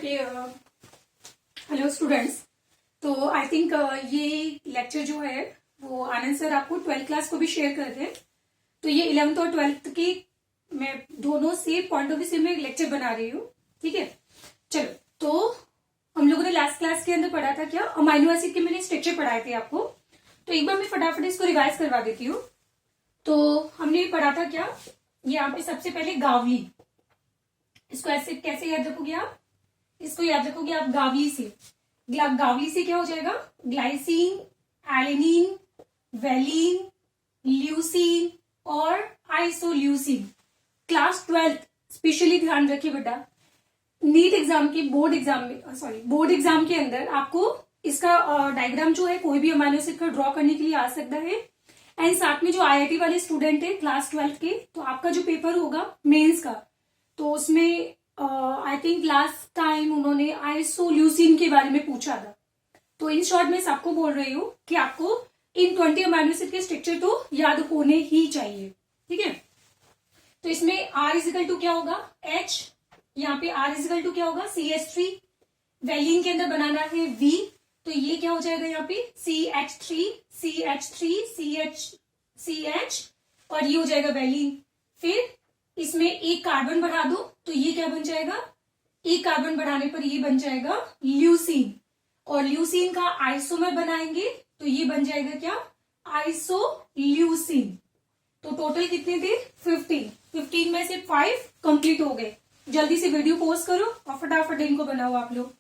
Okay hello students. तो I think ये lecture जो है वो आनंद सर आपको 12th क्लास को भी शेयर कर रहे हैं। तो ये 11th और 12th की मैं दोनों से पॉइंट ऑफ व्यू से मैं लेक्चर बना रही हूँ। ठीक है, चलो। तो हम लोगों ने लास्ट क्लास के अंदर पढ़ा था क्या, अमाइनो एसिड के मैंने स्ट्रक्चर पढ़ाए थे आपको। तो एक बार मैं फटाफट इसको रिवाइज करवा देती हूँ। तो हमने पढ़ा था क्या, यहाँ पे सबसे पहले गावली, इसको ऐसे कैसे याद रखोगे आप, इसको याद रखोगे आप गावली से। गावली से क्या हो जाएगा, ग्लाइसिन, एलेनिन, वेलिन, ल्यूसिन और आइसोल्यूसिन। क्लास 12 स्पेशली ध्यान रखिए बेटा, नीट एग्जाम के बोर्ड एग्जाम के अंदर आपको इसका डायग्राम जो है कोई भी अमाइनो एसिड का ड्रॉ करने के लिए आ सकता है। एंड साथ में जो आईआईटी वाले स्टूडेंट है क्लास 12 के, तो आपका जो पेपर होगा मेंस का, तो उसमें आई थिंक लास्ट टाइम उन्होंने आइसोल्यूसिन के बारे में पूछा था। तो इन शॉर्ट में सबको बोल रही हूँ कि आपको इन 20 अमाइनो एसिड के स्ट्रक्चर तो याद होने ही चाहिए। ठीक है, तो इसमें R इजिकल टू क्या होगा, H, यहाँ पे R इजिकल टू क्या होगा, CH3। वेलिन के अंदर बनाना है V, तो ये क्या हो जाएगा यहाँ पे CH3 CH3 CH और ये हो जाएगा वेलिन। फिर इसमें एक कार्बन बढ़ा दो तो ये क्या बन जाएगा, एक कार्बन बढ़ाने पर ये बन जाएगा ल्यूसीन, और ल्यूसीन का आइसोमर बनाएंगे तो ये बन जाएगा क्या, आइसोल्यूसिन। तो टोटल कितने थे, 15 में से 5 कंप्लीट हो गए। जल्दी से वीडियो पोस्ट करो और फटाफट इनको बनाओ आप लोग।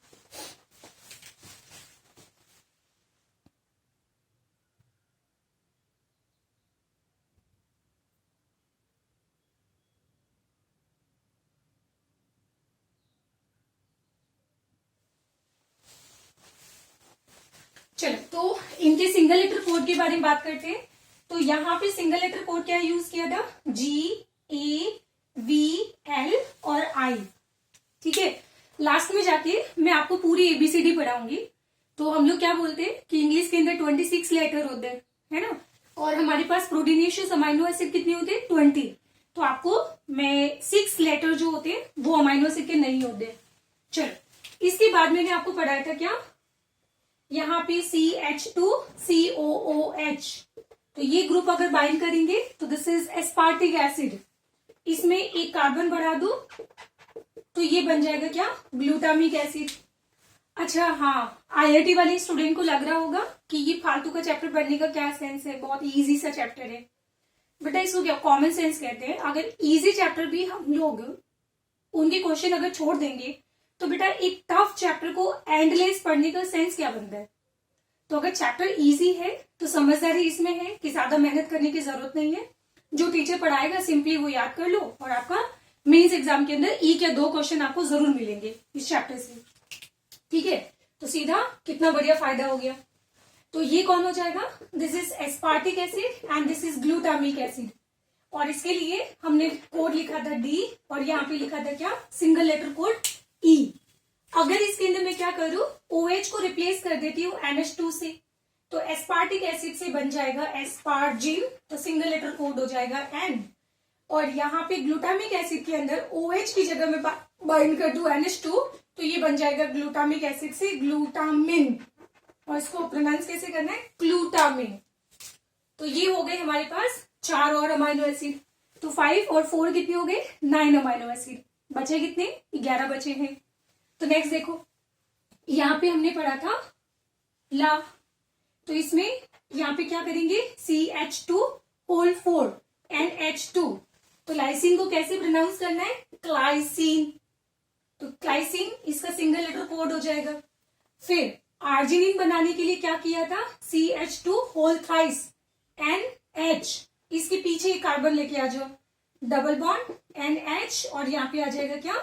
चलो, तो इनके सिंगल लेटर कोड के बारे में बात करते हैं। तो यहाँ पे सिंगल लेटर कोड क्या यूज किया था, GAVL और I। ठीक है, लास्ट में जाके मैं आपको पूरी ABCD पढ़ाऊंगी। तो हम लोग क्या बोलते हैं कि इंग्लिश के अंदर 26 लेटर होते हैं, है ना, और हमारे पास प्रोटीनेशियस अमाइनो एसिड कितने होते हैं, 20। तो आपको मैं 6 लेटर जो होते हैं वो अमाइनो एसिड के नहीं होते। चलो, इसके बाद मैंने आपको पढ़ाया था क्या, यहाँ पे CH2COOH, तो ये ग्रुप अगर बाइंड करेंगे तो दिस इज एस्पार्टिक एसिड। इसमें एक कार्बन बढ़ा दो तो ये बन जाएगा क्या, ग्लूटामिक एसिड। अच्छा हाँ, आईआईटी वाले स्टूडेंट को लग रहा होगा कि ये फालतू का चैप्टर पढ़ने का क्या सेंस है, बहुत इजी सा चैप्टर है। बेटा इसको क्या कॉमन सेंस कहते हैं। अगर इजी चैप्टर भी हम लोग उनके क्वेश्चन अगर छोड़ देंगे तो बेटा एक टफ चैप्टर को एंडलेस पढ़ने का सेंस क्या बनता है। तो अगर चैप्टर इजी है तो समझदारी इसमें है कि ज्यादा मेहनत करने की जरूरत नहीं है। जो टीचर पढ़ाएगा सिंपली वो याद कर लो और आपका मेंस एग्जाम के अंदर 1 या 2 क्वेश्चन आपको जरूर मिलेंगे इस चैप्टर से। ठीक है, तो सीधा कितना बढ़िया फायदा हो गया। तो ये कौन हो जाएगा, this is aspartic acid and this is glutamic acid. और इसके लिए हमने कोड लिखा था D और यहाँ पे लिखा था क्या, सिंगल लेटर कोड E। अगर इसके अंदर मैं क्या करूं, OH को रिप्लेस कर देती हूँ NH2 से, तो एस्पार्टिक एसिड से बन जाएगा एस्पार्जिन, तो सिंगल लेटर कोड हो जाएगा N। और यहाँ पे ग्लूटामिक एसिड के अंदर OH की जगह में बाइंड कर दूं NH2, तो ये बन जाएगा ग्लूटामिक एसिड से ग्लूटामिन, और इसको प्रोनाउंस कैसे करना है, ग्लूटामिन। तो ये हो गए हमारे पास 4 और अमाइनो एसिड। तो 5 और 4 कितने हो गए, 9 अमाइनो एसिड। बचे कितने, 11 बचे हैं। तो नेक्स्ट देखो, यहाँ पे हमने पढ़ा था ला, तो इसमें यहाँ पे क्या करेंगे, CH2 NH2। तो लाइसिन को कैसे प्रोनाउंस करना है, क्लाइसिन। तो क्लाइसिन इसका सिंगल लेटर कोड हो जाएगा। फिर आर्जिनिन बनाने के लिए क्या किया था, CH2 NH, इसके पीछे एक कार्बन लेके आ जाओ, डबल बॉन्ड NH, और यहाँ पे आ जाएगा क्या,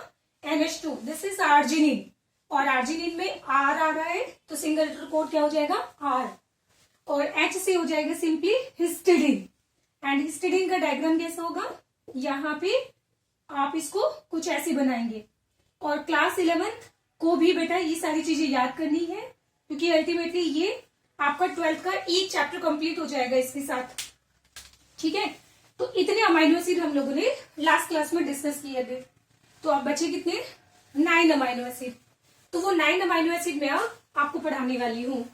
NH2, दिस इज आर्जिनिन। और आर्जिनिन में R आ रहा है तो सिंगल लेटर कोड क्या हो जाएगा, R। और H से हो जाएगा सिंपली हिस्टिडीन। एंड हिस्टिडीन का डायग्राम कैसा होगा, यहाँ पे आप इसको कुछ ऐसे बनाएंगे। और क्लास 11th को भी बेटा ये सारी चीजें याद करनी है, क्योंकि अल्टीमेटली ये आपका 12th का एक चैप्टर कंप्लीट हो जाएगा इसके साथ। ठीक है, तो इतने अमाइनो एसिड हम लोगों ने लास्ट क्लास में डिस्कस किए थे। तो अब बचे कितने, 9 अमाइनो एसिड। तो वो 9 अमाइनो एसिड मैं आपको पढ़ाने वाली हूँ।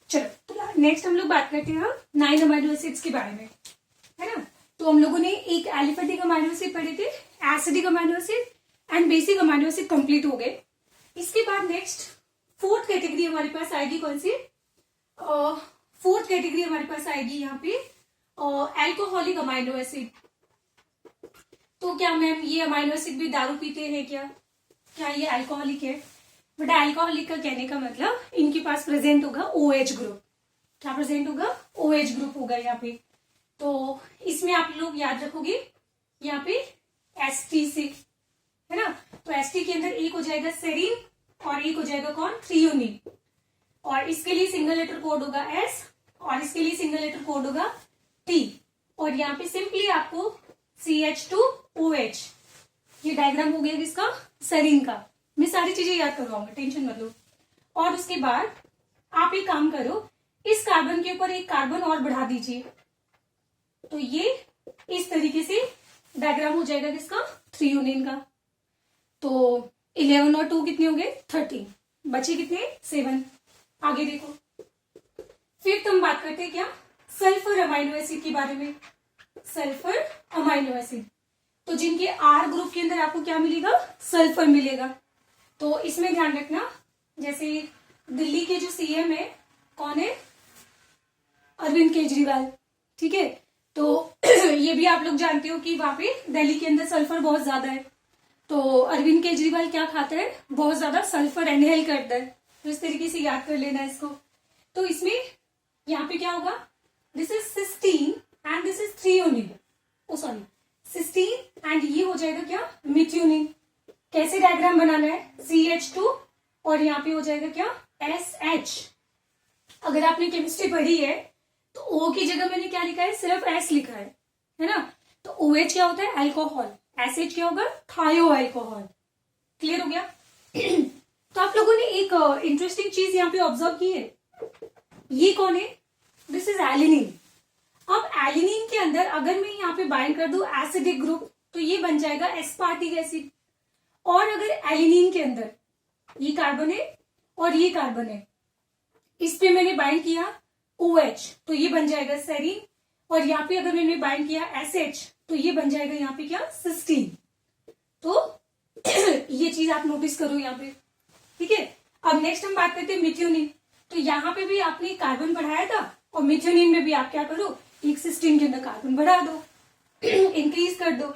चलो तो नेक्स्ट हम लोग बात करते हैं 9 अमाइनो एसिड्स के बारे में, है ना। तो हम लोगों ने एक एलिफेटिक अमाइनो एसिड पढ़े थे, acidic amino acid and basic amino acid complete हो गए। इसके बाद नेक्स्ट फोर्थ कैटेगरी हमारे पास आएगी, कौन सी? फोर्थ कैटेगरी हमारे पास आएगी यहाँ पे एल्कोहलिक अमाइनो एसिड। तो क्या मैम ये अमाइनो एसिड भी दारू पीते हैं क्या ये अल्कोहलिक है? बेटा अल्कोहलिक का कहने का मतलब इनके पास प्रेजेंट होगा OH ग्रुप। क्या प्रेजेंट होगा? OH ग्रुप होगा यहाँ पे। तो इसमें आप लोग याद रखोगे यहाँ पे एस्टी से, है ना। तो एस्टी के अंदर एक हो जाएगा सेरीन और एक हो जाएगा कौन? थ्रियोनिन। और इसके लिए सिंगल लेटर कोड होगा S और इसके लिए सिंगल लेटर कोड होगा T। और यहाँ पे सिंपली आपको CH2OH, ये डायग्राम हो गया किसका? सेरीन का। मैं सारी चीजें याद करवाऊंगा, टेंशन मत लो। और उसके बाद आप एक काम करो, इस कार्बन के ऊपर एक कार्बन और बढ़ा दीजिए, तो ये इस तरीके से डायग्राम हो जाएगा किसका? थ्रियोनिन का। तो 11 और 2 कितने हो गए? 13। बचे कितने? 7। आगे देखो, फिफ्थ हम बात करते हैं क्या? सल्फर अमाइनो एसिड के बारे में। सल्फर अमाइनो एसिड, तो जिनके R ग्रुप के अंदर आपको क्या मिलेगा? सल्फर मिलेगा। तो इसमें ध्यान रखना, जैसे दिल्ली के जो CM है कौन है? अरविंद केजरीवाल, ठीक है। तो ये भी आप लोग जानते हो कि वहां पे दिल्ली के अंदर सल्फर बहुत ज्यादा है। तो अरविंद केजरीवाल क्या खाता है? बहुत ज्यादा सल्फर इनहेल करता है। तो इस तरीके से याद कर लेना इसको। तो इसमें यहाँ पे क्या होगा? This is cysteine and this is threonine. Oh sorry, cysteine and ये हो जाएगा क्या? मिथ्योनिन। कैसे डायग्राम बनाना है? CH2 और यहाँ पे हो जाएगा क्या? SH। अगर आपने केमिस्ट्री पढ़ी है तो O की जगह मैंने क्या लिखा है? सिर्फ S लिखा है ना। तो OH क्या होता है? अल्कोहल। SH क्या होगा? थायो अल्कोहल। क्लियर हो गया? तो आप लोगों ने एक इंटरेस्टिंग चीज यहाँ पे ऑब्जर्व की है, ये कौन है? This is alanine. अब एलिनिन के अंदर अगर मैं यहाँ पे बाइंड कर दूं एसिडिक ग्रुप, तो ये बन जाएगा एस्पार्टिक एसिड। और अगर एलिनिन के अंदर ये कार्बन है और ये कार्बन है, इस पे मैंने बाइंड किया OH, तो ये बन जाएगा सेरीन। और यहाँ पे अगर मैंने बाइंड किया SH, तो ये बन जाएगा यहाँ पे क्या? सिस्टीन। तो ये चीज आप नोटिस करो यहाँ पे, ठीक है। अब नेक्स्ट हम बात करते हैं मिथ्योनिन। तो यहाँ पे भी आपने कार्बन बढ़ाया था और मिथ्योनिन में भी आप क्या करो? एक सिस्टीन के अंदर कार्बन बढ़ा दो, इंक्रीज कर दो।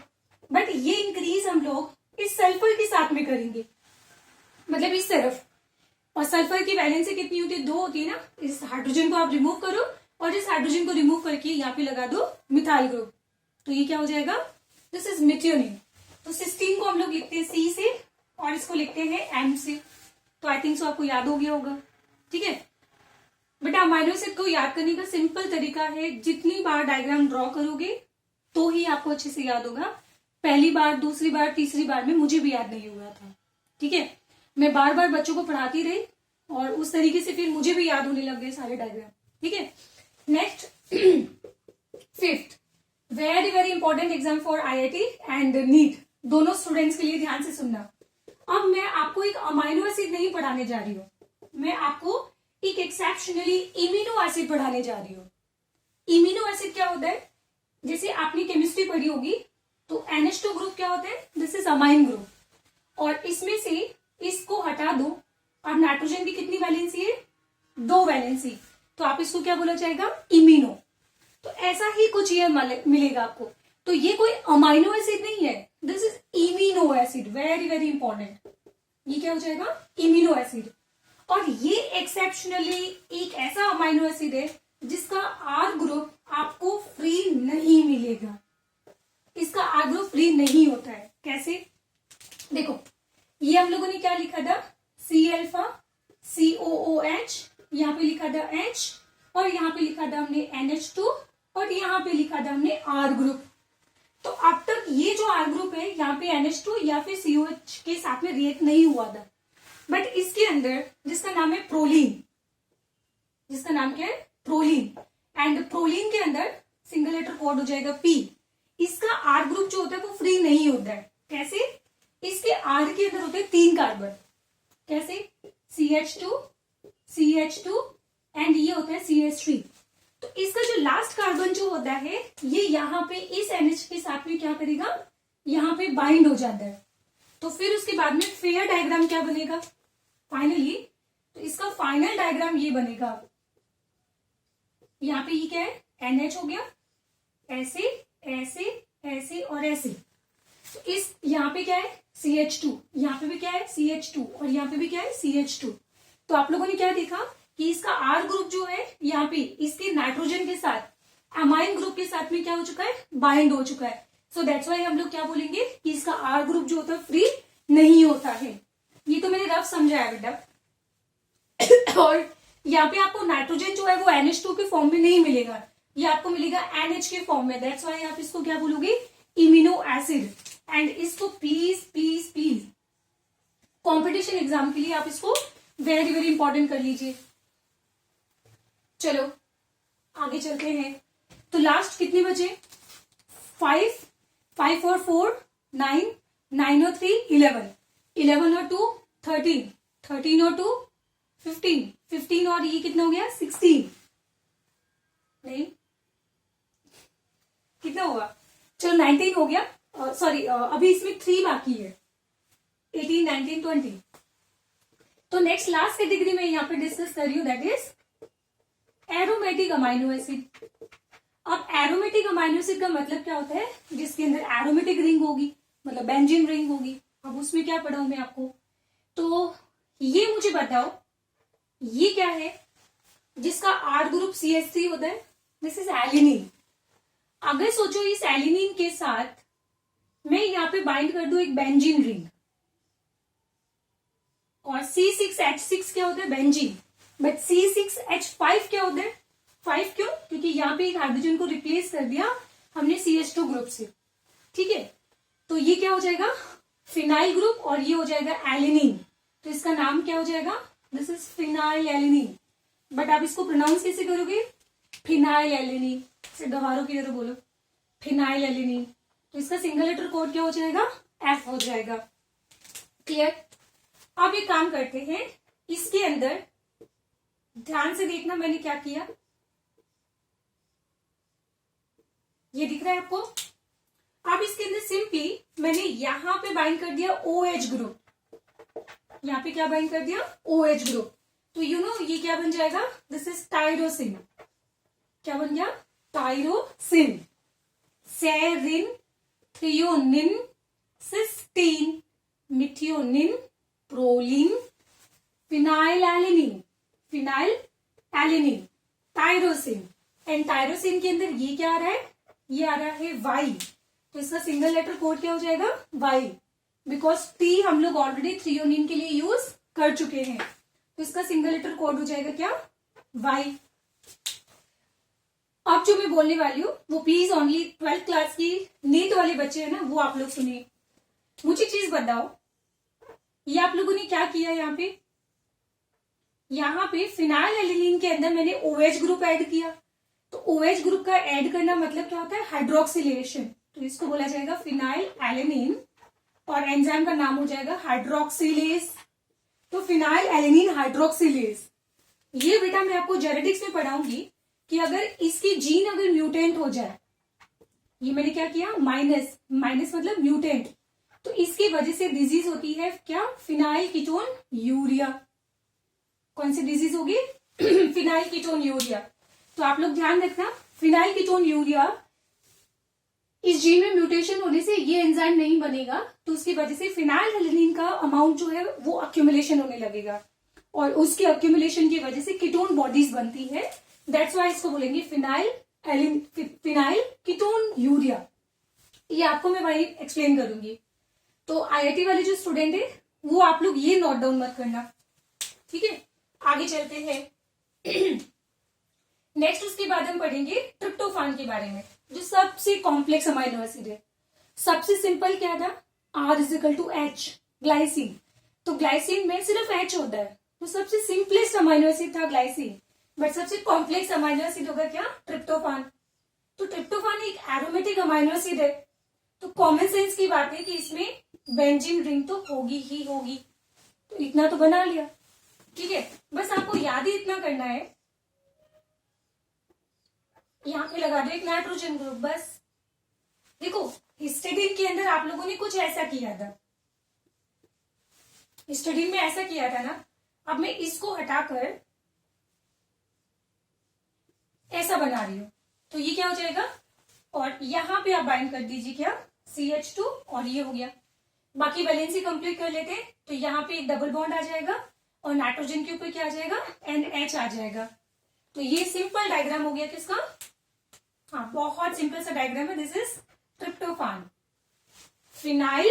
बट ये इंक्रीज हम लोग इस सल्फर के साथ में करेंगे, मतलब इस तरफ। और सल्फर की वैलेंसी कितनी होती है? 2 होती है ना। इस हाइड्रोजन को आप रिमूव करो और इस हाइड्रोजन को रिमूव करके यहाँ पे लगा दो मिथाइल ग्रुप, तो ये क्या हो जाएगा? This is methionine. तो सिस्टीन को हम लोग लिखते हैं C से और इसको लिखते हैं M से। तो आई थिंक सो आपको याद हो गया होगा, ठीक है। बेटा अमाइनो एसिड को याद करने का सिंपल तरीका है, जितनी बार डायग्राम ड्रॉ करोगे तो ही आपको अच्छे से याद होगा। पहली बार, दूसरी बार, तीसरी बार में मुझे भी याद नहीं हुआ था, ठीक है। मैं बार बार बच्चों को पढ़ाती रही और उस तरीके से फिर मुझे भी याद होने लग गए सारे डायग्राम, ठीक है। Next fifth, very very important exam for IIT and NEET, दोनों स्टूडेंट्स के लिए ध्यान से सुनना। अब मैं आपको एक अमाइनो एसिड नहीं पढ़ाने जा रही हूँ, मैं आपको एक एक्सेप्शनली इम्यूनो एसिड पढ़ाने जा रही हूँ। इम्यूनो एसिड क्या होता है? जैसे आपने केमिस्ट्री पढ़ी होगी तो NH2 ग्रुप क्या होता है? This is amine group. और इसमें से इसको हटा दो, अब नाइट्रोजन की कितनी वैलेंसी है? 2 वैलेंसी, तो आप इसको क्या बोला जाएगा? इम्यूनो। तो ऐसा ही कुछ ये मिलेगा आपको। तो ये कोई अमाइनो एसिड नहीं है, this is immuno acid. Very very important, ये क्या हो जाएगा? Immuno acid. और ये एक्सेप्शनली एक ऐसा अमाइनो एसिड है जिसका आर ग्रुप आपको फ्री नहीं मिलेगा। इसका आर ग्रुप फ्री नहीं होता है। कैसे? देखो, ये हम लोगों ने क्या लिखा था, सी अल्फा COOH, यहाँ पे लिखा था H, और यहाँ पे लिखा था हमने NH2, और यहाँ पे लिखा था हमने आर ग्रुप। तो अब तक ये जो आर ग्रुप है यहाँ पे NH2 या फिर COH के साथ में रिएक्ट नहीं हुआ था, बट इसके अंदर जिसका नाम है प्रोलीन, जिसका नाम क्या है, प्रोलीन, एंड प्रोलीन के अंदर सिंगल लेटर कोड हो जाएगा P। इसका आर ग्रुप जो होता है वो फ्री नहीं होता है। कैसे? इसके आर के अंदर होते हैं 3 कार्बन। कैसे? CH2 एंड ये होता है CH3। तो इसका जो लास्ट कार्बन जो होता है ये यहाँ पे इस NH के साथ में क्या करेगा, यहाँ पे बाइंड हो जाता है। तो फिर उसके बाद में फेयर डायग्राम क्या बनेगा फाइनली, तो इसका फाइनल डायग्राम ये बनेगा। यहाँ पे ये क्या है, NH हो गया, ऐसे ऐसे ऐसे और ऐसे। तो इस यहाँ पे क्या है CH2, यहाँ पे भी क्या है CH2, और यहाँ पे भी क्या है CH2। तो आप लोगों ने क्या देखा कि इसका आर ग्रुप जो है यहाँ पे इसके नाइट्रोजन के साथ अमाइन ग्रुप के साथ में क्या हो चुका है, बाइंड हो चुका है। सो दैट्स वाई हम लोग क्या बोलेंगे कि इसका आर ग्रुप जो होता है फ्री नहीं होता है। ये तो मैंने रफ समझाया बेटा। और यहाँ पे आपको नाइट्रोजन जो है वो NH2 के फॉर्म में नहीं मिलेगा, ये आपको मिलेगा NH के फॉर्म में। दैट्स वाई आप इसको क्या बोलोगे, इम्यूनो एसिड। एंड इसको please please please competition exam के लिए आप इसको वेरी वेरी इंपॉर्टेंट कर लीजिए। चलो आगे चलते हैं। तो लास्ट कितने बचे, 5 और 4 9, 9 और 3 11, 11 और 2 13, 13 और 2 15, 15 और ये कितना हो गया 16, नहीं कितना होगा, चलो 19 हो गया। सॉरी अभी इसमें 3 बाकी है, 18 19 20। तो नेक्स्ट लास्ट कैटेगरी में यहाँ पे डिस्कस कर रही हूँ, that is aromatic amino acid. अब एरोमेटिक अमाइनो एसिड का मतलब क्या होता है, जिसके अंदर एरोमेटिक रिंग होगी, मतलब बेंजीन रिंग होगी। अब उसमें क्या पढ़ाऊं मैं आपको, तो ये मुझे बताओ ये क्या है जिसका आर ग्रुप CH3 होता है, दिस इज एलिनिन। अगर सोचो इस एलिनिन के साथ मैं यहाँ पे बाइंड कर दूं एक बेंजीन रिंग, और C6H6 क्या होता है, बेंजीन, बट C6H5 क्या होता है, 5 क्यों, क्योंकि यहाँ पे एक हाइड्रोजन को रिप्लेस कर दिया हमने CH2 ग्रुप से। ठीक है, तो ये क्या हो जाएगा फिनाइल ग्रुप, और ये हो जाएगा एलिनिन। तो इसका नाम क्या हो जाएगा, this is phenyl alanine. But आप इसको प्रोनाउंस कैसे करोगे, फिनाइल एलिनिन से गवारों की तरह बोलो, फिनाइल एलिनिन। तो इसका सिंगल लेटर कोड क्या हो जाएगा, F हो जाएगा। क्लियर? अब एक काम करते हैं, इसके अंदर ध्यान से देखना मैंने क्या किया, ये दिख रहा है आपको। अब इसके अंदर सिंपली मैंने यहां पे बाइंड कर दिया OH ग्रुप, यहाँ पे क्या बाइंड कर दिया OH ग्रुप। तो यू नो ये क्या बन जाएगा, दिस इज टायरोसिन। क्या बन गया, tyrosine. Serine, threonine, cysteine, methionine, proline, phenylalanine, phenylalanine, tyrosine. And tyrosine के अंदर ये क्या आ रहा है, ये आ रहा है Y। तो इसका सिंगल लेटर कोड क्या हो जाएगा, Y, बिकॉज T हम लोग ऑलरेडी थ्रियोनिन के लिए यूज कर चुके हैं। तो इसका सिंगल लेटर कोड हो जाएगा क्या, Y। अब जो मैं बोलने वाली हूँ वो प्लीज ओनली 12th क्लास की नीट वाले बच्चे हैं ना, वो आप लोग सुनिए। मुझे चीज बताओ, ये आप लोगों ने क्या किया, यहाँ पे फिनाइल एलिनिन के अंदर मैंने OH ग्रुप ऐड किया। तो OH ग्रुप का ऐड करना मतलब क्या होता है, हाइड्रोक्सिलेशन। तो इसको बोला जाएगा फिनाइल एलिनिन, और एंजाइम का नाम हो जाएगा हाइड्रोक्सिलेज। तो फिनाइल एलिनिन हाइड्रोक्सिलेज, ये बेटा मैं आपको जेनेटिक्स में पढ़ाऊंगी कि अगर इसकी जीन अगर म्यूटेंट हो जाए, ये मैंने क्या किया, माइनस, माइनस मतलब म्यूटेंट, तो इसकी वजह से डिजीज होती है क्या, फिनाइल कीटोन यूरिया। कौन सी डिजीज होगी, फिनाइल कीटोन यूरिया। तो आप लोग ध्यान रखना, फिनाइल कीटोन यूरिया इस जीन में म्यूटेशन होने से ये एंजाइम नहीं बनेगा, तो उसकी वजह से फिनाइल एलिनिन का अमाउंट जो है वो अक्यूमुलेशन होने लगेगा, और उसके अक्यूमुलेशन की वजह से कीटोन बॉडीज बनती है। दैट्स वाई इसको बोलेंगे फिनाइल कीटोन यूरिया। ये आपको मैं वही एक्सप्लेन करूंगी। तो आईआईटी वाले जो स्टूडेंट है वो आप लोग ये नोट डाउन मत करना, ठीक है। आगे चलते हैं। नेक्स्ट उसके बाद हम पढ़ेंगे ट्रिप्टोफान के बारे में, जो सबसे कॉम्प्लेक्स अमाइनो एसिड है। सबसे सिंपल क्या था, R=H, ग्लाइसिन। तो ग्लाइसिन में सिर्फ H होता है, तो सबसे सिंपलेस्ट अमाइनो एसिड था ग्लाइसिन। बट सबसे कॉम्प्लेक्स अमाइनो एसिड होगा क्या, ट्रिप्टोफान। तो ट्रिप्टोफान एक एरोमेटिक अमाइनो एसिड है। तो कॉमन सेंस की बात है कि इसमें बेंजीन रिंग तो होगी ही होगी। तो इतना तो बना लिया, ठीक है। बस आपको याद ही इतना करना है, यहां पे लगा दो एक नाइट्रोजन ग्रुप। बस देखो हिस्टेडिन के अंदर आप लोगों ने कुछ ऐसा किया था, हिस्टेडिन में ऐसा किया था ना। अब मैं इसको हटाकर ऐसा बना रही हूं, तो ये क्या हो जाएगा, और यहां पे आप बाइंड कर दीजिए क्या, CH2, और ये हो गया। बाकी वैलेंसी कंप्लीट कर लेते हैं। तो यहाँ पे एक डबल बॉन्ड आ जाएगा और नाइट्रोजन के ऊपर क्या आ जाएगा, NH आ जाएगा। तो ये सिंपल डायग्राम हो गया किसका, हाँ बहुत सिंपल सा डायग्राम है। This is tryptophan, phenyl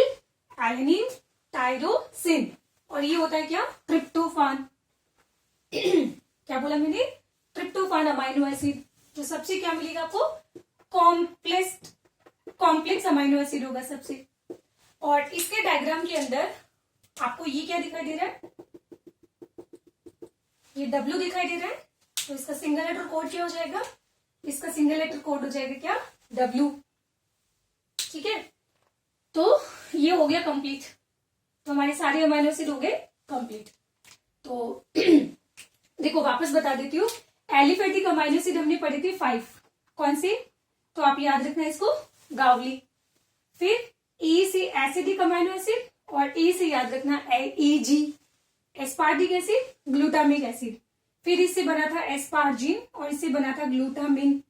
alanine tyrosine, और ये होता है क्या, ट्रिप्टोफान। क्या बोला मैंने, ट्रिप्टोफान अमाइनो एसिड। तो सबसे क्या मिलेगा आपको, कॉम्प्लेक्स अमाइनो एसिड होगा सबसे। और इसके डायग्राम के अंदर आपको ये क्या दिखाई दे रहा है, ये W दिखाई दे रहा है। तो इसका सिंगल लेटर कोड क्या हो जाएगा, इसका सिंगल लेटर कोड हो जाएगा क्या, W, ठीक है। तो ये हो गया कंप्लीट। तो हमारे सारे अमाइनो एसिड हो गए कंप्लीट। तो देखो वापस बता देती हूँ, एलिफेटिक अमाइनो एसिड हमने पढ़ी थी 5, कौन सी, तो आप याद रखना इसको, गावली। फिर E से एसिडिक अमाइनो एसिड, और E से याद रखना EG, aspartic acid, glutamic acid. फिर इससे बना था एस्पार्जिन, और इससे बना था ग्लूटामिन।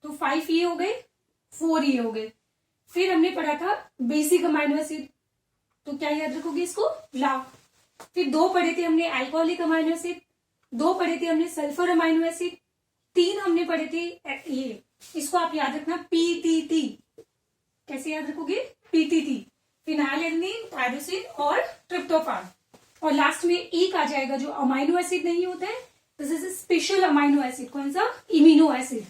तो 5 ये हो गए, 4 ये हो गए। फिर हमने पढ़ा था बेसिक अमाइनो एसिड, तो क्या याद रखोगे इसको, ला। फिर 2 पढ़े थे हमने अल्कोहलिक अमाइनो एसिड, 2 पढ़े थे हमने सल्फर अमाइनो एसिड, 3 हमने पढ़े थे ये, इसको आप याद रखना PTT। कैसे याद रखोगे, PTT, फिनाइल एलेनिन टायरोसिन और ट्रिप्टोफान। और लास्ट में एक आ जाएगा जो अमाइनो एसिड नहीं होता है, this is special amino acid, कौन सा, इमिनो एसिड।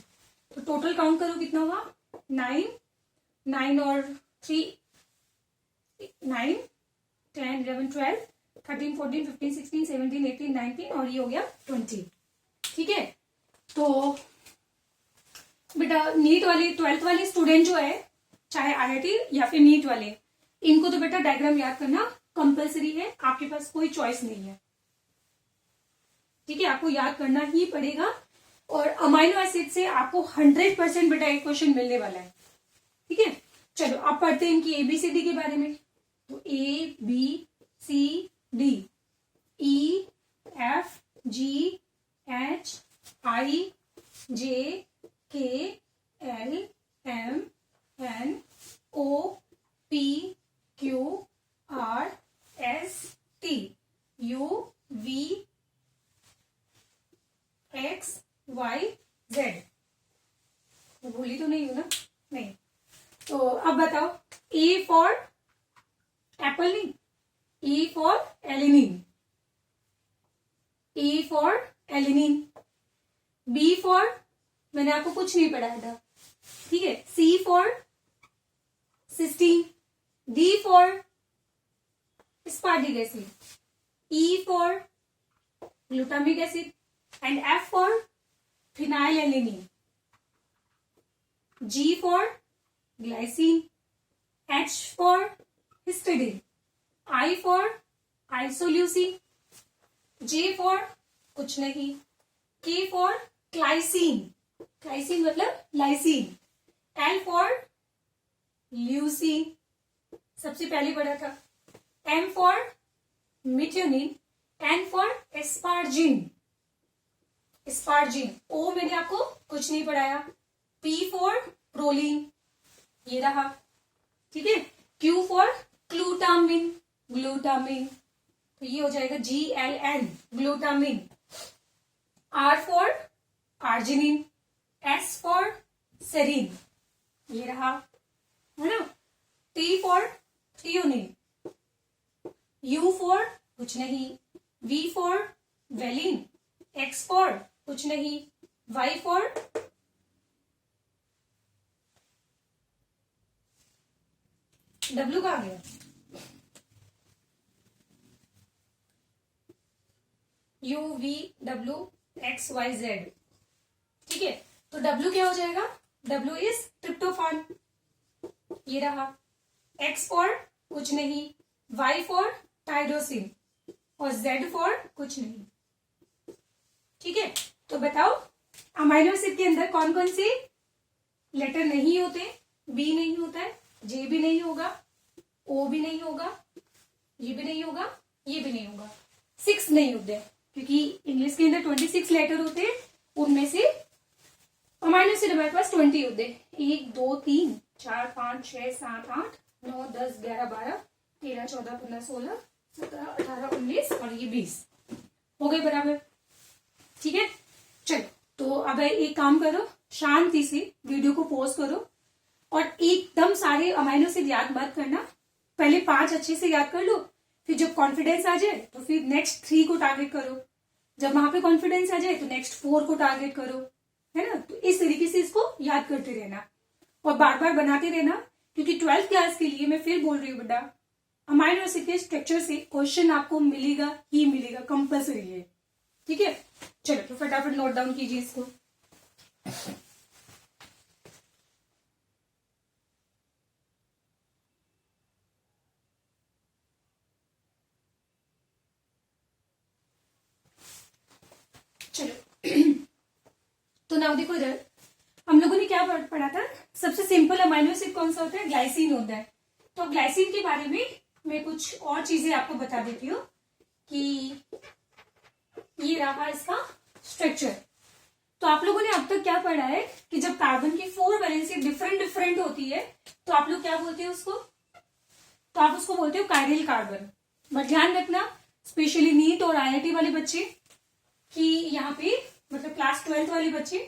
तो टोटल काउंट करो कितना हुआ, 9 और 3 9 10 11 12 13 14 15 16 17 18 19, और ये हो गया 20, ठीक है। तो बेटा नीट वाले 12th वाले स्टूडेंट जो है, चाहे आईआईटी या फिर नीट वाले, इनको तो बेटा डायग्राम याद करना कंपलसरी है, आपके पास कोई चॉइस नहीं है, ठीक है। आपको याद करना ही पड़ेगा। और अमाइनो एसिड से आपको 100% बेटा एक क्वेश्चन मिलने वाला है, ठीक है। चलो अब पढ़ते हैं इनकी ABCD के बारे में। तो ABCD, EFGHIJKLMNOPQRSTUVXYZ। भूली तो नहीं हूं ना, नहीं। तो अब बताओ, A फॉर एप्पल नहीं, E for alanine, E for alanine, B for, मैंने आपको कुछ नहीं पढ़ाया था, ठीक है, C for cysteine, D for aspartic acid, E for glutamic acid, and F for phenylalanine, G for glycine, H for histidine, I for isoleucine, J for कुछ नहीं, K फॉर क्लाइसिन, क्लाइसिन मतलब लाइसिन, L फॉर ल्यूसिन, सबसे पहले पढ़ा था, M for methionine, N for asparagine, asparagine, O मैंने आपको कुछ नहीं पढ़ाया, P फॉर प्रोलीन, ये रहा, ठीक है, Q फॉर ग्लूटामिन, ग्लूटामिन, तो ये हो जाएगा GLN, glutamine. R for arginine, S for serine, ये रहा, है ना। T for threonine, U for कुछ नहीं, V for valine, X for कुछ नहीं, Y फॉर W का आ गया, U V W X Y Z, ठीक है। तो W क्या हो जाएगा, W इज ट्रिप्टोफान, ये रहा। X फॉर कुछ नहीं, Y फॉर टाइरोसिन और Z फॉर कुछ नहीं, ठीक है। तो बताओ अमाइनो एसिड के अंदर कौन कौन से लेटर नहीं होते, B नहीं होता है, J भी नहीं होगा, O भी नहीं होगा, ये भी नहीं होगा, ये भी नहीं होगा, 6 नहीं होते, क्योंकि इंग्लिश के अंदर 26 लेटर होते हैं, उनमें से अमाइनो एसिड हमारे पास 20 होते हैं। 1 2 3 4 5 6 7 8 9 10 11 12 13 14 15 16 17 18 19 और ये 20 हो गए बराबर, ठीक है। चलो, तो अब एक काम करो, शांति से वीडियो को पॉज करो और एकदम सारे अमाइनो एसिड याद मत करना, पहले 5 अच्छे से याद कर लो, फिर जब कॉन्फिडेंस आ जाए तो फिर नेक्स्ट 3 को टारगेट करो, जब वहां पे कॉन्फिडेंस आ जाए तो नेक्स्ट 4 को टारगेट करो, है ना। तो इस तरीके से इसको याद करते रहना और बार बार बनाते रहना, क्योंकि 12th क्लास के लिए मैं फिर बोल रही हूँ बेटा, अमाइनो एसिड के स्ट्रक्चर से क्वेश्चन आपको मिलेगा ही मिलेगा, कंपल्सरी है, ठीक है। चलो तो फटाफट नोट डाउन कीजिए इसको। चलो तो नाउ देखो इधर हम लोगों ने क्या पढ़ा था, सबसे सिंपल अमाइनो एसिड कौन सा होता है, ग्लाइसिन होता है। तो ग्लाइसिन के बारे में मैं कुछ और चीजें आपको बता देती हूँ कि ये रहा इसका स्ट्रक्चर। तो आप लोगों ने अब तक क्या पढ़ा है कि जब कार्बन की 4 वैलेंसी डिफरेंट डिफरेंट होती है तो आप लोग क्या बोलते हैं उसको, तो आप उसको बोलते हो कायरल कार्बन। बट ध्यान रखना स्पेशली नीट और IIT वाले बच्चे कि यहाँ पे मतलब क्लास 12th वाले बच्चे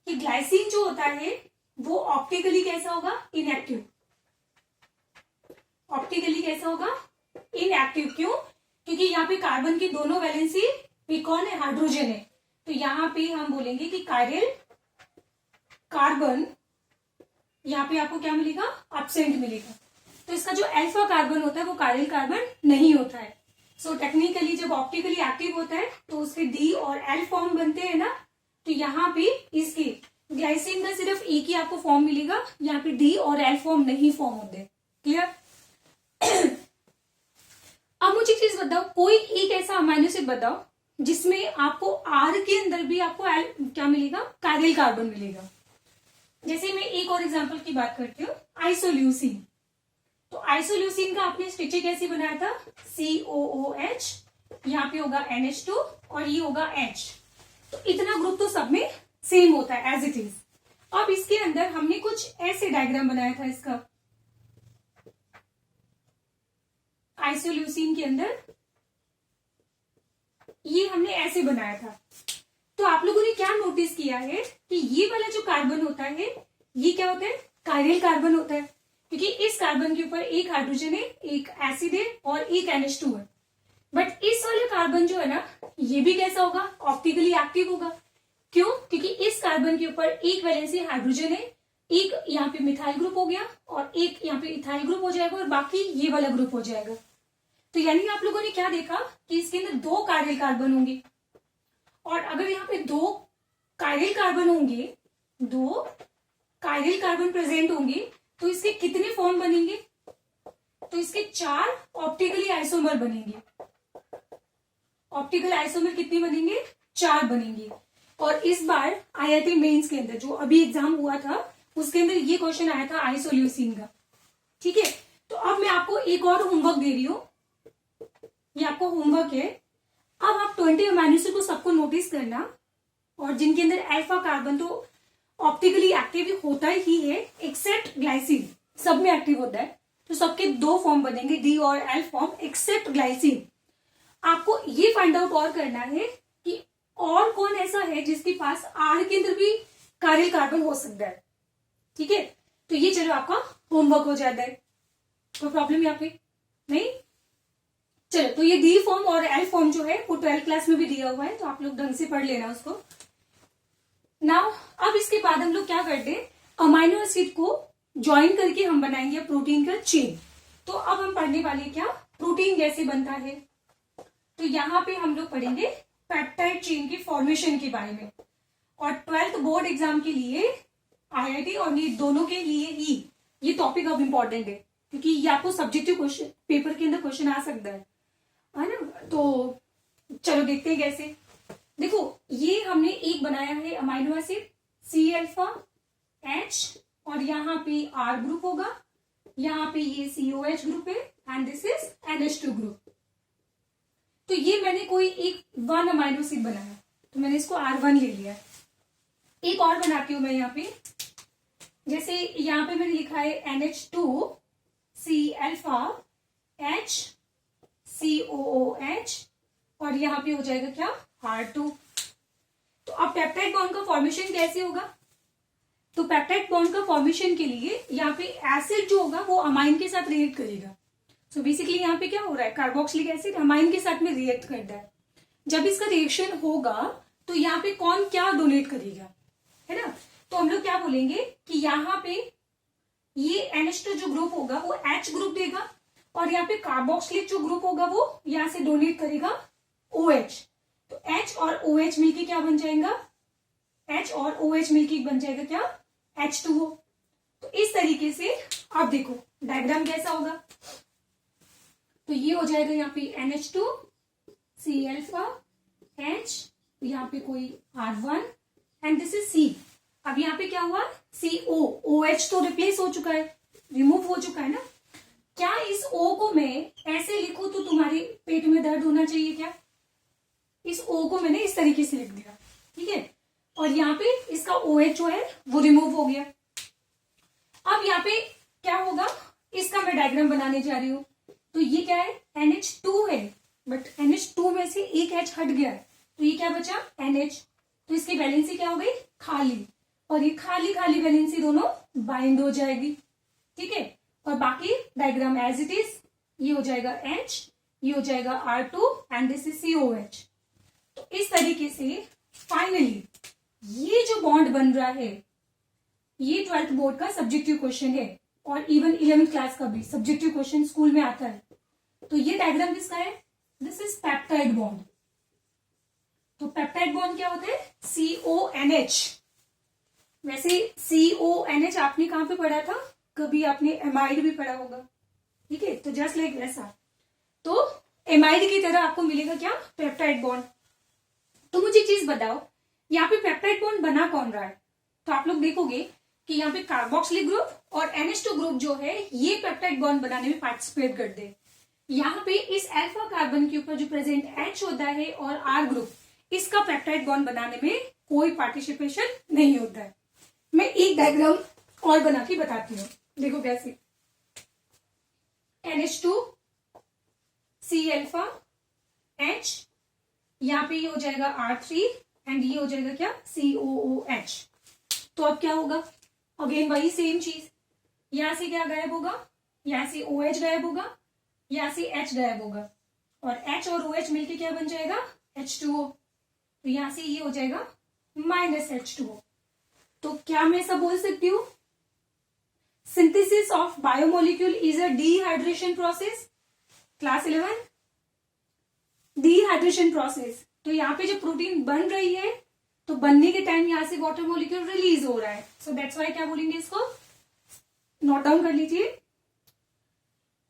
कि ग्लाइसिन जो होता है वो ऑप्टिकली कैसा होगा, इनएक्टिव। ऑप्टिकली कैसा होगा, इनएक्टिव। क्यों, क्योंकि यहाँ पे कार्बन की दोनों वैलेंसी भी कौन है, हाइड्रोजन है। तो यहाँ पे हम बोलेंगे कि कायरल कार्बन, यहाँ पे आपको क्या मिलेगा, एब्सेंट मिलेगा। तो इसका जो अल्फा कार्बन होता है वो कायरल कार्बन नहीं होता है। सो टेक्निकली जब ऑप्टिकली एक्टिव होता है तो उसके डी और एल फॉर्म बनते हैं ना, तो यहाँ पे इसके ग्लाइसिन का सिर्फ एक ही आपको फॉर्म मिलेगा, यहाँ पे डी और एल फॉर्म नहीं फॉर्म होते। क्लियर। अब मुझे एक चीज बताओ, कोई एक ऐसा अमाइनो एसिड बताओ जिसमें आपको आर के अंदर भी आपको क्या मिलेगा, कायरल कार्बन मिलेगा। जैसे मैं एक और एग्जांपल की बात करती हूँ, आइसोल्यूसिन। तो आइसोल्यूसिन का आपने स्ट्रक्चर कैसे बनाया था, COOH, यहाँ पे होगा NH2 और ये होगा H। तो इतना ग्रुप तो सब में सेम होता है एज इट इज। अब इसके अंदर हमने कुछ ऐसे डायग्राम बनाया था इसका, आइसोल्यूसिन के अंदर ये हमने ऐसे बनाया था। तो आप लोगों ने क्या नोटिस किया है कि ये वाला जो कार्बन होता है ये क्या होता है, कायरल कार्बन होता है, क्योंकि इस कार्बन के ऊपर एक हाइड्रोजन है, एक एसिड है और एक NH2 है। बट इस वाले कार्बन जो है ना, ये भी कैसा होगा, ऑप्टिकली एक्टिव होगा। क्यों, क्योंकि इस कार्बन के ऊपर एक वैलेंसी हाइड्रोजन है, एक यहाँ पे मिथाइल ग्रुप हो गया और एक यहाँ पे इथाइल ग्रुप हो जाएगा और बाकी ये वाला ग्रुप हो जाएगा। तो यानी आप लोगों ने क्या देखा कि इसके अंदर 2 कायरल कार्बन होंगे, और अगर यहाँ पे 2 कायरल कार्बन होंगे, 2 कायरल कार्बन प्रेजेंट होंगे, तो इसके कितने फॉर्म बनेंगे, तो इसके 4 ऑप्टिकली आइसोमर बनेंगे। ऑप्टिकल आइसोमर कितने बनेंगे, 4 बनेंगे। और इस बार IIT मेंस के अंदर जो अभी एग्जाम हुआ था उसके अंदर ये क्वेश्चन आया था आइसोल्यूसिन का, ठीक है। तो अब मैं आपको एक और होमवर्क दे रही हूं, ये आपको होमवर्क है। अब आप 20 अमाइनो एसिड को सबको नोटिस करना, और जिनके अंदर अल्फा कार्बन तो ऑप्टिकली एक्टिव होता ही है, एक्सेप्ट ग्लाइसिन सब में एक्टिव होता है, तो सबके 2 फॉर्म बनेंगे, डी और एल फॉर्म, एक्सेप्ट ग्लाइसिन। आपको ये फाइंड आउट और करना है कि और कौन ऐसा है जिसके पास R के अंदर भी कारिल कार्बन हो सकता है। ठीक है, तो ये चलो आपका होमवर्क हो जाता है, कोई प्रॉब्लम यहाँ पे नहीं। चलो, तो ये D फॉर्म और L फॉर्म जो है वो 12th क्लास में भी दिया हुआ है, तो आप लोग ढंग से पढ़ लेना उसको। नाउ अब इसके बाद हम लोग क्या करते हैं, अमाइनो एसिड को ज्वाइन करके हम बनाएंगे प्रोटीन का चेन। तो अब हम पढ़ने वाले क्या, प्रोटीन कैसे बनता है। तो यहाँ पे हम लोग पढ़ेंगे पेप्टाइड चेन की फॉर्मेशन के बारे में। और 12th बोर्ड एग्जाम के लिए IIT और नीट दोनों के लिए ही ये टॉपिक अब इम्पोर्टेंट है, क्योंकि ये आपको सब्जेक्टिव क्वेश्चन पेपर के अंदर क्वेश्चन आ सकता है ना। तो चलो देखते हैं कैसे। देखो, ये हमने एक बनाया है amino acid C alpha H, और यहाँ पे R ग्रुप होगा, यहाँ पे ये COH ग्रुप है, and this is NH2 group. तो ये मैंने कोई एक 1 अमाइनो एसिड बनाया, तो मैंने इसको R1 ले लिया। एक और बनाती हूं मैं यहाँ पे, जैसे यहाँ पे मैंने लिखा है NH2 C alpha H COOH, और यहाँ पे हो जाएगा क्या, R2। तो अब पेप्टाइड बॉन्ड का फॉर्मेशन कैसे होगा, तो पेप्टाइड बॉन्ड का फॉर्मेशन के लिए यहाँ पे एसिड जो होगा वो अमाइन के साथ रिएक्ट करेगा। सो बेसिकली यहाँ पे क्या हो रहा है, कार्बोक्सिलिक एसिड अमाइन के साथ में रिएक्ट करता है। जब इसका रिएक्शन होगा तो यहाँ पे कौन क्या डोनेट करेगा, है ना। तो हम लोग क्या बोलेंगे कि यहाँ पे ये NH2 जो ग्रुप होगा वो H ग्रुप देगा, और यहाँ पे कार्बोक्सिलिक जो ग्रुप होगा वो यहाँ से डोनेट करेगा OH। तो H और OH मिलके क्या बन जाएगा, H और OH मिलके बन जाएगा क्या, H2O। तो इस तरीके से आप देखो डायग्राम कैसा होगा। तो ये हो जाएगा यहाँ पे NH2 C अल्फा H, यहाँ पे कोई R1 and this is C। अब यहाँ पे क्या हुआ, CO, OH तो रिप्लेस हो चुका है, रिमूव हो चुका है ना। क्या इस O को मैं ऐसे लिखूं तो तुम्हारे पेट में दर्द होना चाहिए क्या, इस O को मैंने इस तरीके से लिख दिया, ठीक है। और यहाँ पे इसका OH जो है वो रिमूव हो गया। अब यहाँ पे क्या होगा, इसका मैं डायग्राम बनाने जा रही हूं। तो ये क्या है, NH2 है, बट NH2 में से एक H हट गया है, तो ये क्या बचा, NH। तो इसकी वैलेंसी क्या हो गई, खाली, और ये खाली खाली वैलेंसी दोनों बाइंड हो जाएगी, ठीक है। और बाकी डायग्राम एज इट इज, ये हो जाएगा H, ये हो जाएगा R2 and this is COH। तो इस तरीके से फाइनली ये जो बॉन्ड बन रहा है, ये 12th बोर्ड का सब्जेक्टिव क्वेश्चन है, और इवन 11th क्लास का भी सब्जेक्टिव क्वेश्चन स्कूल में आता है। तो ये डायग्राम किसका है, दिस इज पेप्टाइड बॉन्ड। तो पेप्टाइड बॉन्ड क्या होता है, CONH। वैसे CONH आपने कहां पे पढ़ा था, कभी आपने एमाइड भी पढ़ा होगा, ठीक है। तो जस्ट लाइक वैसा, तो एमाइड की तरह आपको मिलेगा क्या, पेप्टाइड बॉन्ड। तो मुझे एक चीज बताओ, यहाँ पे पेप्टाइड बॉन्ड बना कौन रहा है। तो आप लोग देखोगे कि यहाँ पे कार्बोक्सिलिक ग्रुप और NH2 ग्रुप जो है ये पेप्टाइड बॉन्ड बनाने में पार्टिसिपेट करते हैं। यहाँ पे इस अल्फा कार्बन के ऊपर जो प्रेजेंट H होता है और R ग्रुप, इसका पेप्टाइड बॉन्ड बनाने में कोई पार्टिसिपेशन नहीं होता है। मैं एक डायग्राम और बना के बताती हूँ, देखो कैसे। NH2 C अल्फा H, यहाँ पे ये हो जाएगा R3 एंड ये हो जाएगा क्या, COOH। तो अब क्या होगा, अगेन वही सेम चीज, यहां से क्या गायब होगा, यहां से OH गायब होगा, यहां से H गायब होगा, और H और OH मिलके क्या बन जाएगा, H2O। तो यहां से ये हो जाएगा -H2O। तो क्या मैं ऐसा बोल सकती हूँ, synthesis of biomolecule is a dehydration process, class 11 dehydration process. तो यहाँ पे जो प्रोटीन बन रही है, तो बनने के टाइम यहां से वाटर मॉलिक्यूल रिलीज हो रहा है, सो दैट्स वाई क्या बोलेंगे इसको, नोट डाउन कर लीजिए,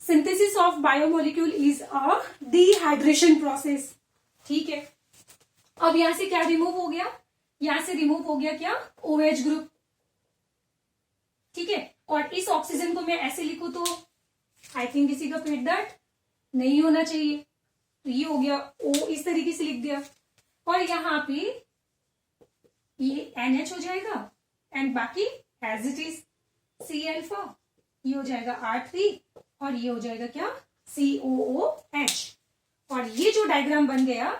synthesis of biomolecule is a dehydration process, ठीक है। अब यहां से क्या रिमूव हो गया, यहां से रिमूव हो गया क्या, OH ग्रुप, ठीक है। और इस ऑक्सीजन को मैं ऐसे लिखूं तो आई थिंक किसी का पेट दर्द नहीं होना चाहिए, तो ये हो गया O, इस तरीके से लिख दिया। और यहाँ पे ये NH हो जाएगा एंड बाकी as it is C alpha, ये हो जाएगा R3 और ये हो जाएगा क्या, COOH। और ये जो डायग्राम बन गया,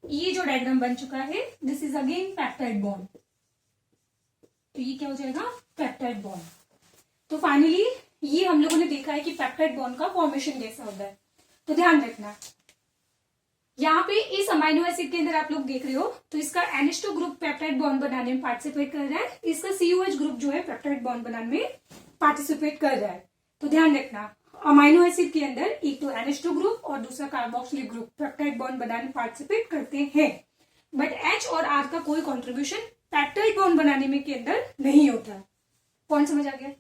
ये जो डायग्राम बन चुका है, this is again peptide bond. तो ये क्या हो जाएगा, पेप्टाइड बॉन्ड। तो फाइनली ये हम लोगों ने देखा है कि पेप्टाइड बॉन्ड का फॉर्मेशन कैसा होता है। तो ध्यान रखना, यहाँ पे इस अमाइनो एसिड के अंदर आप लोग देख रहे हो, तो इसका NH2 ग्रुप पेप्टाइड बॉन्ड बनाने में पार्टिसिपेट कर रहा है, इसका COH ग्रुप जो है पेप्टाइड बॉन्ड बनाने में पार्टिसिपेट कर रहा है। तो ध्यान रखना, अमाइनो एसिड के अंदर एक तो NH2 ग्रुप और दूसरा कार्बोक्सिलिक ग्रुप पेप्टाइड बॉन्ड बनाने में पार्टिसिपेट करते हैं, बट H और R का कोई कॉन्ट्रीब्यूशन पेप्टाइड बॉन्ड बनाने में के अंदर नहीं होता। पॉइंट समझ आ गया?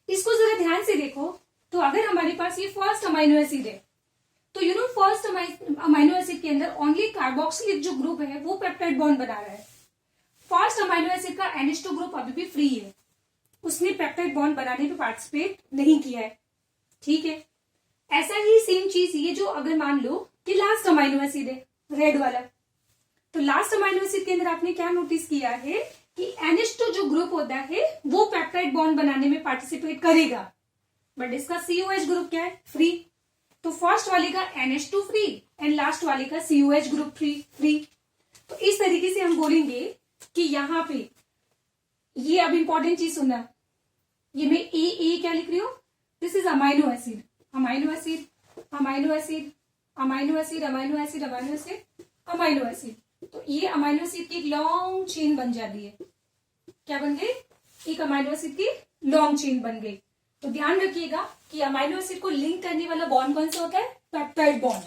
इसको जरा ध्यान से देखो, तो अगर हमारे पास ये फर्स्ट अमाइनो एसिड है, तो you know first amino acid के अंदर ओनली कार्बोक्सिलिक जो ग्रुप है वो पेप्टाइड बॉन्ड बना रहा है। फर्स्ट अमाइनो एसिड का NH2 ग्रुप अभी भी फ्री है, उसने पेप्टाइड बॉन्ड बनाने में पार्टिसिपेट नहीं किया है, ठीक है। ऐसा ही सेम चीज ये जो अगर मान लो कि लास्ट अमाइनो एसिड है रेड वाला, तो लास्ट अमाइनो एसिड के अंदर आपने क्या नोटिस किया है कि NH2 जो ग्रुप होता है वो पेप्टाइड बॉन्ड बनाने में पार्टिसिपेट करेगा, बट इसका COH ग्रुप क्या है, फ्री। तो फर्स्ट वाले का NH2 फ्री एंड लास्ट वाले का COH ग्रुप फ्री। तो इस तरीके से हम बोलेंगे कि यहाँ पे ये अब इंपॉर्टेंट चीज सुनना, ये मैं ए क्या लिख रही हूं, this is amino acid, amino acid, amino acid, amino acid, amino acid, amino acid, amino acid. तो ये अमाइनो एसिड की एक लॉन्ग चेन बन जाती है। क्या बन गई, एक अमाइनो एसिड की लॉन्ग चेन बन गई। तो ध्यान रखिएगा कि अमाइनो एसिड को लिंक करने वाला बॉन्ड कौन सा होता है, पेप्टाइड बॉन्ड,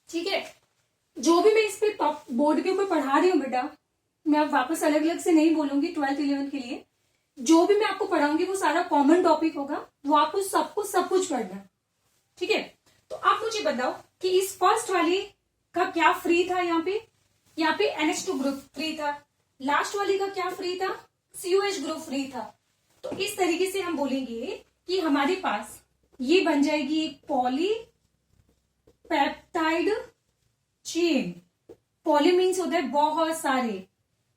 ठीक है। जो भी मैं इस पे टॉप बोर्ड के ऊपर पढ़ा रही हूँ बेटा, मैं अब वापस अलग अलग से नहीं बोलूंगी 12th 11th के लिए, जो भी मैं आपको पढ़ाऊंगी वो सारा कॉमन टॉपिक होगा, वो आपको सब कुछ पढ़ना, ठीक है। तो आप मुझे बताओ कि इस फर्स्ट वाले का क्या फ्री था, यहाँ पे NH2 ग्रुप फ्री था, लास्ट वाले का क्या फ्री था, COH ग्रुप फ्री था। तो इस तरीके से हम बोलेंगे कि हमारे पास ये बन जाएगी एक पॉलीपेप्टाइड चेन। पॉली मीन्स होता है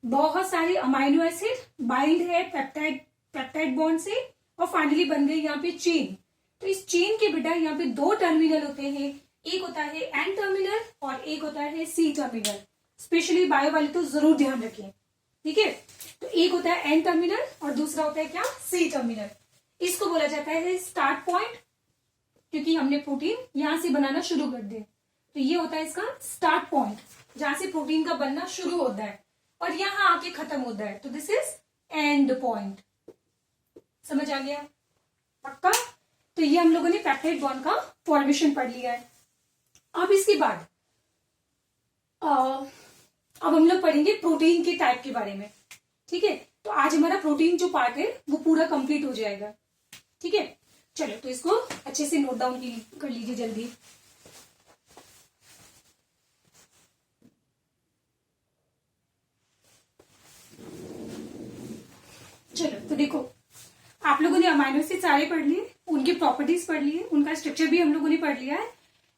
बहुत सारे अमाइनो एसिड बाइंड है पेप्टाइड बॉन्ड से और फाइनली बन गई यहाँ पे चेन। तो इस चेन के बेटा यहाँ पे दो टर्मिनल होते हैं, एक होता है N टर्मिनल और एक होता है C टर्मिनल। स्पेशली बायो वाले तो जरूर ध्यान रखें, ठीक है। तो एक होता है N टर्मिनल और दूसरा होता है क्या, C टर्मिनल। इसको बोला जाता है स्टार्ट पॉइंट, क्योंकि हमने प्रोटीन यहां से बनाना शुरू कर दिया, तो ये होता है इसका स्टार्ट पॉइंट, जहां से प्रोटीन का बनना शुरू होता है और यहां आके खत्म होता है। तो दिस इज एंड पॉइंट। समझ आ गया पक्का? तो ये हम लोगों ने पेप्टाइड बॉन्ड का फॉर्मेशन पढ़ लिया है। अब इसके बाद अब हम लोग पढ़ेंगे प्रोटीन के टाइप के बारे में, ठीक है। तो आज हमारा प्रोटीन जो पार्ट है वो पूरा कंप्लीट हो जाएगा, ठीक है। चलो तो इसको अच्छे से नोट डाउन कर लीजिए जल्दी। चलो तो देखो, आप लोगों ने अमाइनो एसिड सारे पढ़ लिए, उनकी प्रॉपर्टीज पढ़ लिए, उनका स्ट्रक्चर भी हम लोगों ने पढ़ लिया है,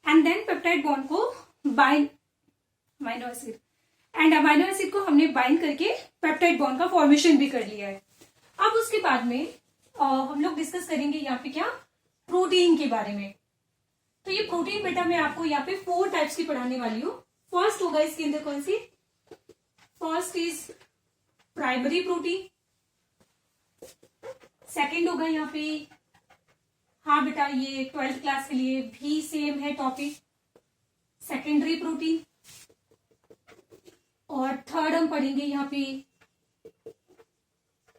एंड देन पेप्टाइड बॉन्ड को बाइंड अमाइनो एसिड को हमने बाइंड करके पेप्टाइड बॉन्ड का फॉर्मेशन भी कर लिया है। अब उसके बाद में हम लोग डिस्कस करेंगे यहाँ पे क्या, प्रोटीन के बारे में। तो ये प्रोटीन बेटा मैं आपको यहाँ पे 4 टाइप्स की पढ़ाने वाली हूँ। फर्स्ट होगा इसके अंदर कौन सी, first is primary protein, second होगा यहाँ पे, हाँ बेटा ये 12th क्लास के लिए भी सेम है टॉपिक, सेकेंडरी प्रोटीन, और थर्ड हम पढ़ेंगे यहाँ पे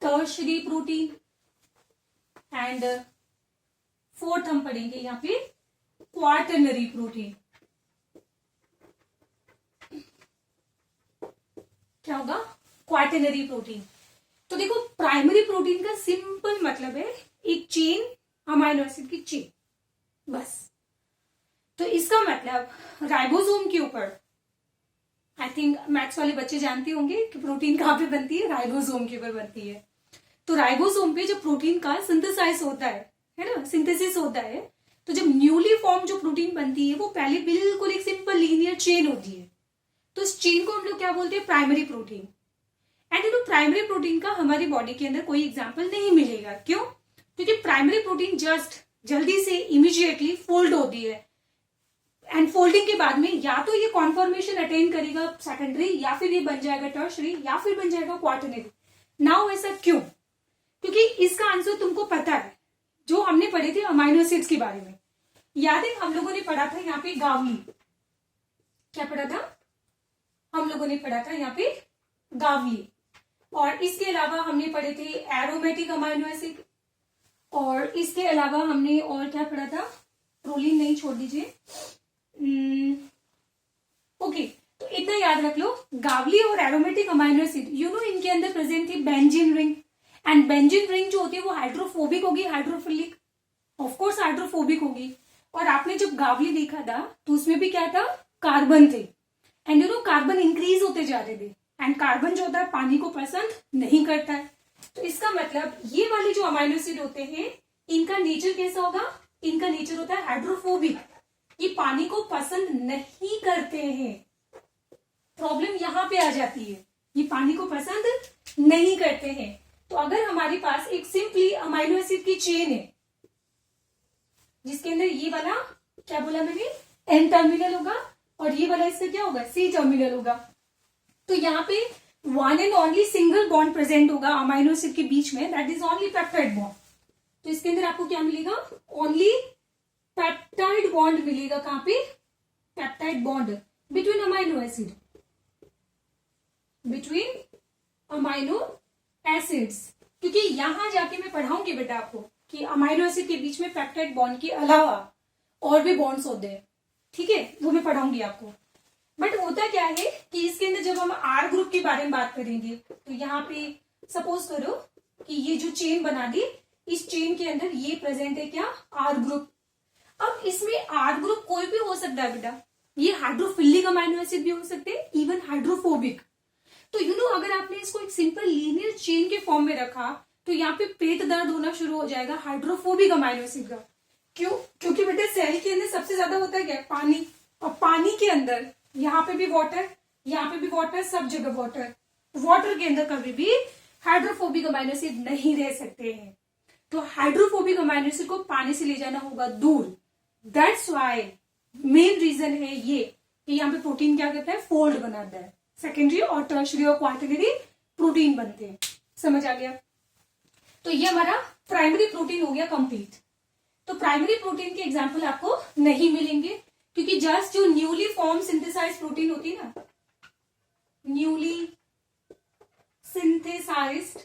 टर्शरी प्रोटीन, एंड फोर्थ हम पढ़ेंगे यहाँ पे क्वार्टरनरी प्रोटीन। क्या होगा, क्वार्टरनरी प्रोटीन। तो देखो प्राइमरी प्रोटीन का सिंपल मतलब है एक चेन, अमाइनो एसिड की चेन, बस। तो इसका मतलब राइबोसोम के ऊपर, आई थिंक मैथ्स वाले बच्चे जानते होंगे कि प्रोटीन कहाँ पे बनती है, राइबोसोम के ऊपर बनती है। तो राइबोसोम पे जब प्रोटीन का सिंथेसाइज होता है ना, सिंथेसिस होता है, तो जब न्यूली फॉर्म जो प्रोटीन बनती है वो पहले बिल्कुल एक सिंपल लीनियर चेन होती है। तो इस चेन को हम लोग क्या बोलते हैं, primary protein. And you know primary protein का हमारी बॉडी के अंदर कोई एग्जाम्पल नहीं मिलेगा, क्यों? क्योंकि प्राइमरी प्रोटीन जस्ट जल्दी से इमीडिएटली फोल्ड होती है, एंड फोल्डिंग के बाद में या तो ये कॉन्फॉर्मेशन अटेन करेगा सेकेंडरी, या फिर ये बन जाएगा टर्शरी, या फिर बन जाएगा क्वार्टरनरी। नाउ ऐसा क्यों? क्योंकि इसका आंसर तुमको पता है, जो हमने पढ़े थे अमाइनो एसिड्स के बारे में। याद है हम लोगों ने पढ़ा था यहाँ पे गावली, क्या पढ़ा था हम लोगों ने? पढ़ा था यहाँ पे गावली। और इसके अलावा हमने पढ़े थे एरोमेटिक अमाइनो एसिड, और इसके अलावा हमने और क्या पढ़ा था? प्रोलीन नहीं, छोड़ दीजिए। ओके, तो इतना याद रख लो, गावली और aromatic amino acid, you know इनके अंदर प्रेजेंट थी benzene ring, and benzene ring जो होती है वो हाइड्रोफोबिक होगी, हाइड्रोफिलिक, ऑफकोर्स हाइड्रोफोबिक होगी। और आपने जब गावली देखा था तो उसमें भी क्या था? कार्बन थे, and you know carbon increase होते जा रहे थे, एंड कार्बन जो होता है पानी को पसंद नहीं करता है। तो इसका मतलब ये वाले जो अमाइनो एसिड होते हैं इनका नेचर कैसा होगा? इनका नेचर होता है हाइड्रोफोबिक, ये पानी को पसंद नहीं करते हैं। प्रॉब्लम यहां पे आ जाती है, ये पानी को पसंद नहीं करते हैं। तो अगर हमारे पास एक सिंपली अमाइनो एसिड की चेन है जिसके अंदर ये वाला क्या बोला मैंने? एन टर्मिनल होगा, और ये वाला इसका क्या होगा? सी टर्मिनल होगा। तो यहाँ पे one and only single bond present होगा अमाइनो एसिड के बीच में, that is only peptide bond. तो इसके अंदर आपको क्या मिलेगा? ओनली पेप्टाइड बॉन्ड मिलेगा। कहां पे? Peptide bond between amino acid, between amino acids. क्योंकि यहां जाके मैं पढ़ाऊंगी बेटा आपको कि अमाइनो एसिड के बीच में पेप्टाइड बॉन्ड के अलावा और भी बॉन्ड्स होते हैं, ठीक है, वो मैं पढ़ाऊंगी आपको। बट होता क्या है कि इसके अंदर जब हम आर ग्रुप के बारे में बात करेंगे तो यहाँ पे सपोज करो कि ये जो चेन बना दी, इस चेन के अंदर ये प्रेजेंट है क्या? R group. अब इसमें आर ग्रुप कोई भी हो सकता है बेटा, ये हाइड्रोफिलिक अमाइनो एसिड भी हो सकते हैं, इवन हाइड्रोफोबिक। तो यू नो अगर आपने इसको एक सिंपल लीनियर चेन के फॉर्म में रखा तो यहाँ पे पेट दर्द होना शुरू हो जाएगा हाइड्रोफोबिक अमाइनो एसिड का। क्यों? क्योंकि बेटा सेल के अंदर सबसे ज्यादा होता है क्या? पानी, और पानी के अंदर यहाँ पे भी वाटर, यहाँ पे भी वाटर, सब जगह वाटर। वाटर के अंदर कभी भी हाइड्रोफोबिक अमाइनो एसिड नहीं रह सकते हैं। तो हाइड्रोफोबिक अमाइनो एसिड को पानी से ले जाना होगा दूर। दैट्स वाई मेन रीजन है ये कि यहाँ पे प्रोटीन क्या करता है? फोल्ड बनाता है। सेकेंडरी और टर्शरी और क्वार्टरनरी प्रोटीन बनते हैं। समझ आ गया? तो ये हमारा प्राइमरी प्रोटीन हो गया कंप्लीट। तो प्राइमरी प्रोटीन के एग्जांपल आपको नहीं मिलेंगे क्योंकि जस्ट जो न्यूली फॉर्म सिंथेसाइज प्रोटीन होती है ना, newly synthesised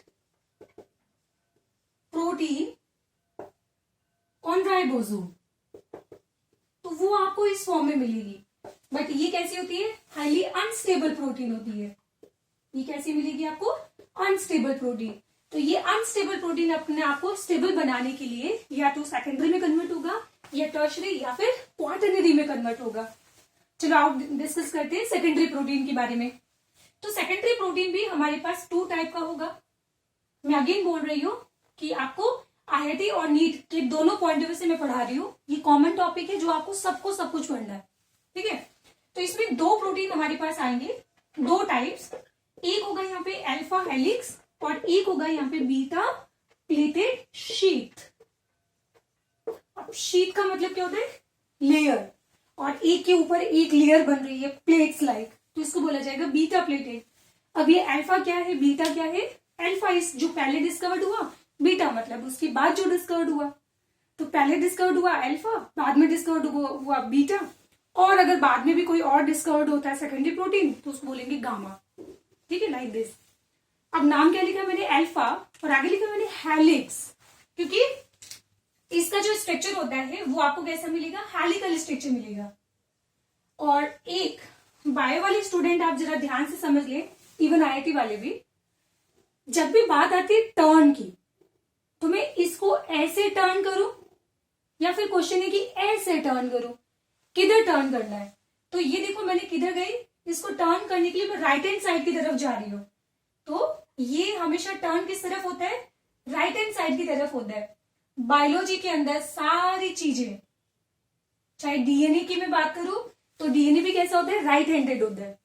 protein on ribosome, तो वो आपको इस फॉर्म में मिलेगी। बट ये कैसी होती है? हाईली अनस्टेबल प्रोटीन होती है। ये कैसी मिलेगी आपको? Unstable protein. तो ये अनस्टेबल प्रोटीन अपने आप को स्टेबल बनाने के लिए या तो सेकेंडरी में कन्वर्ट होगा, या टर्शरी, या फिर क्वार्टरनरी में कन्वर्ट होगा। चलो आप डिस्कस करते हैं सेकेंडरी प्रोटीन के बारे में। तो सेकेंडरी प्रोटीन भी हमारे पास 2 टाइप का होगा। मैं अगेन बोल रही हूँ कि आपको आईआईटी और नीट के दोनों पॉइंट ऑफ व्यू से मैं पढ़ा रही हूँ। ये कॉमन टॉपिक है जो आपको सबको सब कुछ पढ़ना है, ठीक है। तो इसमें 2 प्रोटीन हमारे पास आएंगे, 2 टाइप्स। एक होगा यहाँ पे अल्फा हेलिक्स और एक होगा यहाँ पे बीटा प्लेटेड शीट। अब शीट का मतलब क्या होता है? लेयर, और एक के ऊपर एक लेयर बन रही है प्लेट्स लाइक, तो इसको बोला जाएगा बीटा प्लेटेड। अब ये अल्फा क्या है, बीटा क्या है? अल्फा इस जो पहले डिस्कवर्ड हुआ, बीटा मतलब उसके बाद जो डिस्कवर्ड हुआ। तो पहले डिस्कवर्ड हुआ अल्फा, बाद में डिस्कवर्ड हुआ बीटा, और अगर बाद में भी कोई और डिस्कवर्ड होता है सेकेंडरी प्रोटीन तो उसको बोलेंगे गामा, ठीक है, लाइक दिस। अब नाम क्या लिखा मैंने? अल्फा, और आगे लिखा मैंने हेलिक्स, क्योंकि इसका जो स्ट्रक्चर होता है वो आपको कैसा मिलेगा? हेलिकल स्ट्रक्चर मिलेगा। और एक बायो वाले स्टूडेंट आप जरा ध्यान से समझ ले, इवन आईआईटी वाले भी, जब भी बात आती है टर्न की, तो मैं इसको ऐसे टर्न करूं या फिर क्वेश्चन है कि ऐसे टर्न करूं, किधर टर्न करना है? तो ये देखो मैंने किधर गई, इसको टर्न करने के लिए मैं राइट हैंड साइड की तरफ जा रही हूं। तो ये हमेशा टर्न किस तरफ होता है? राइट हैंड साइड की तरफ होता है। बायोलॉजी के अंदर सारी चीजें, चाहे डीएनए की मैं बात करूं तो डीएनए भी कैसा होता है? राइट हैंडेड होता है,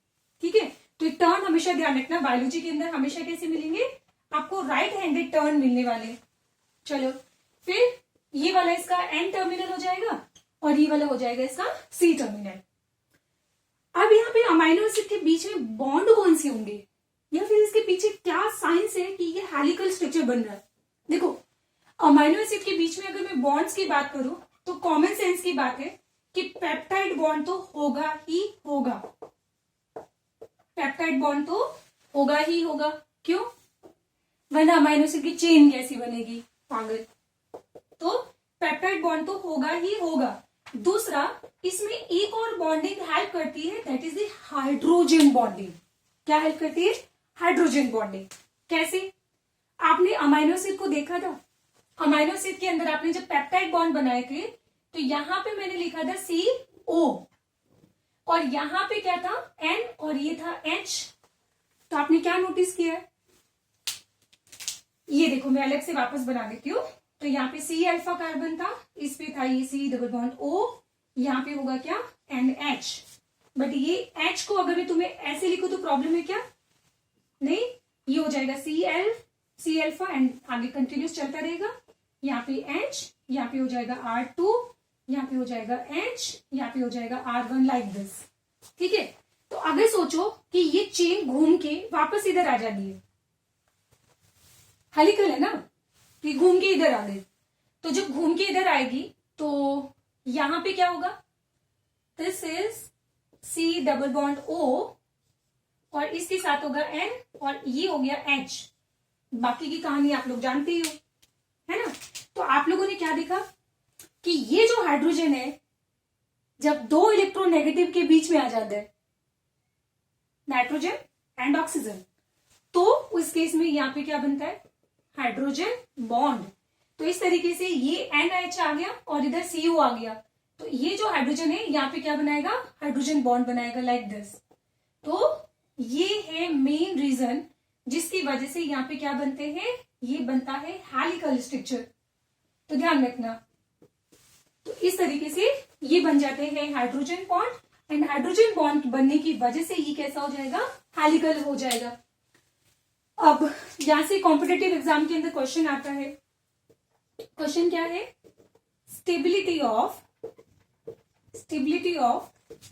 ठीक है। तो टर्न हमेशा ध्यान रखना, बायोलॉजी के अंदर हमेशा कैसे मिलेंगे? आपको राइट हैंडेड टर्न मिलने वाले। चलो फिर ये वाला इसका एन टर्मिनल हो जाएगा और ये वाला हो जाएगा इसका सी टर्मिनल। अब यहाँ पे अमाइनो एसिड के बीच में बॉन्ड कौन से होंगे या फिर इसके पीछे क्या साइंस है कि ये हेलिकल स्ट्रक्चर बन रहा है। देखो अमाइनो एसिड के बीच में अगर मैं बॉन्ड्स की बात करूं तो कॉमन सेंस की बात है कि पेप्टाइड बॉन्ड तो होगा ही होगा, पेप्टाइड बॉन्ड तो होगा ही होगा। क्यों? वरना अमाइनो एसिड की चेन कैसी बनेगी पागल। तो पेप्टाइड बॉन्ड तो होगा ही होगा। दूसरा, इसमें एक और बॉन्डिंग हेल्प करती है, that is the hydrogen bonding. क्या हेल्प करती है? Hydrogen bonding. कैसे? आपने अमाइनो एसिड को देखा था, अमाइनो एसिड के अंदर आपने जब पेप्टाइड बॉन्ड बनाए थे तो यहां पे मैंने लिखा था CO और यहां पे क्या था N और ये था H। तो आपने क्या नोटिस किया है? ये देखो मैं अलग से वापस बना देती हूँ। तो यहाँ पे C अल्फा कार्बन था, इस पे था ये C डबल बॉन्ड O, यहाँ पे होगा क्या NH। बट ये H को अगर मैं तुम्हें ऐसे लिखूं तो प्रॉब्लम है क्या? नहीं, ये हो जाएगा C अल्फा एंड आगे कंटिन्यूस चलता रहेगा। यहाँ पे H, यहाँ पे हो जाएगा R2, यहाँ पे हो जाएगा H, यहाँ पे हो जाएगा R1 लाइक दिस। ठीक है, तो अगर सोचो कि ये चेन घूम के वापस इधर आ जानी है, हेलिकल है ना, कि घूम के इधर आ गई, तो जब घूम के इधर आएगी तो यहां पे क्या होगा? This is C double bond O और इसके साथ होगा N और ये हो गया H। बाकी की कहानी आप लोग जानते ही हो, है ना। तो आप लोगों ने क्या देखा कि ये जो हाइड्रोजन है जब दो इलेक्ट्रोनेगेटिव के बीच में आ जाता है, नाइट्रोजन एंड ऑक्सीजन, तो उस केस में यहां पे क्या बनता है? Hydrogen bond. तो इस तरीके से ये NH आ गया और इधर CO आ गया, तो ये जो हाइड्रोजन है यहाँ पे क्या बनाएगा? हाइड्रोजन बॉन्ड बनाएगा लाइक दिस। तो ये है मेन रीजन जिसकी वजह से यहाँ पे क्या बनते हैं? ये बनता है हेलिकल स्ट्रक्चर। तो ध्यान रखना। तो इस तरीके से ये बन जाते हैं hydrogen bond and hydrogen bond बनने की वजह से ये कैसा हो जाएगा? हेलिकल हो जाएगा। अब यहां से कॉम्पिटेटिव एग्जाम के अंदर क्वेश्चन आता है। क्वेश्चन क्या है? Stability of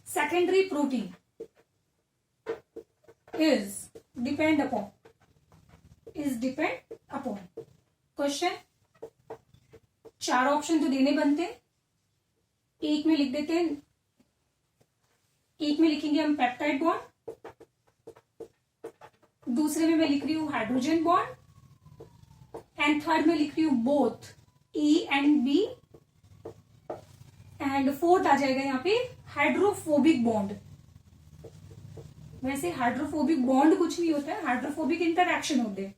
secondary protein is depend upon question. चार ऑप्शन तो देने बनते हैं, एक में लिख देते हैं, एक में लिखेंगे हम पेप्टाइड बॉन्ड, दूसरे में मैं लिख रही हूं हाइड्रोजन बॉन्ड एंड थर्ड में लिख रही हूं both E and B and fourth आ जाएगा यहाँ पे हाइड्रोफोबिक बॉन्ड। वैसे हाइड्रोफोबिक बॉन्ड कुछ नहीं होता है, हाइड्रोफोबिक इंटरएक्शन होते हैं।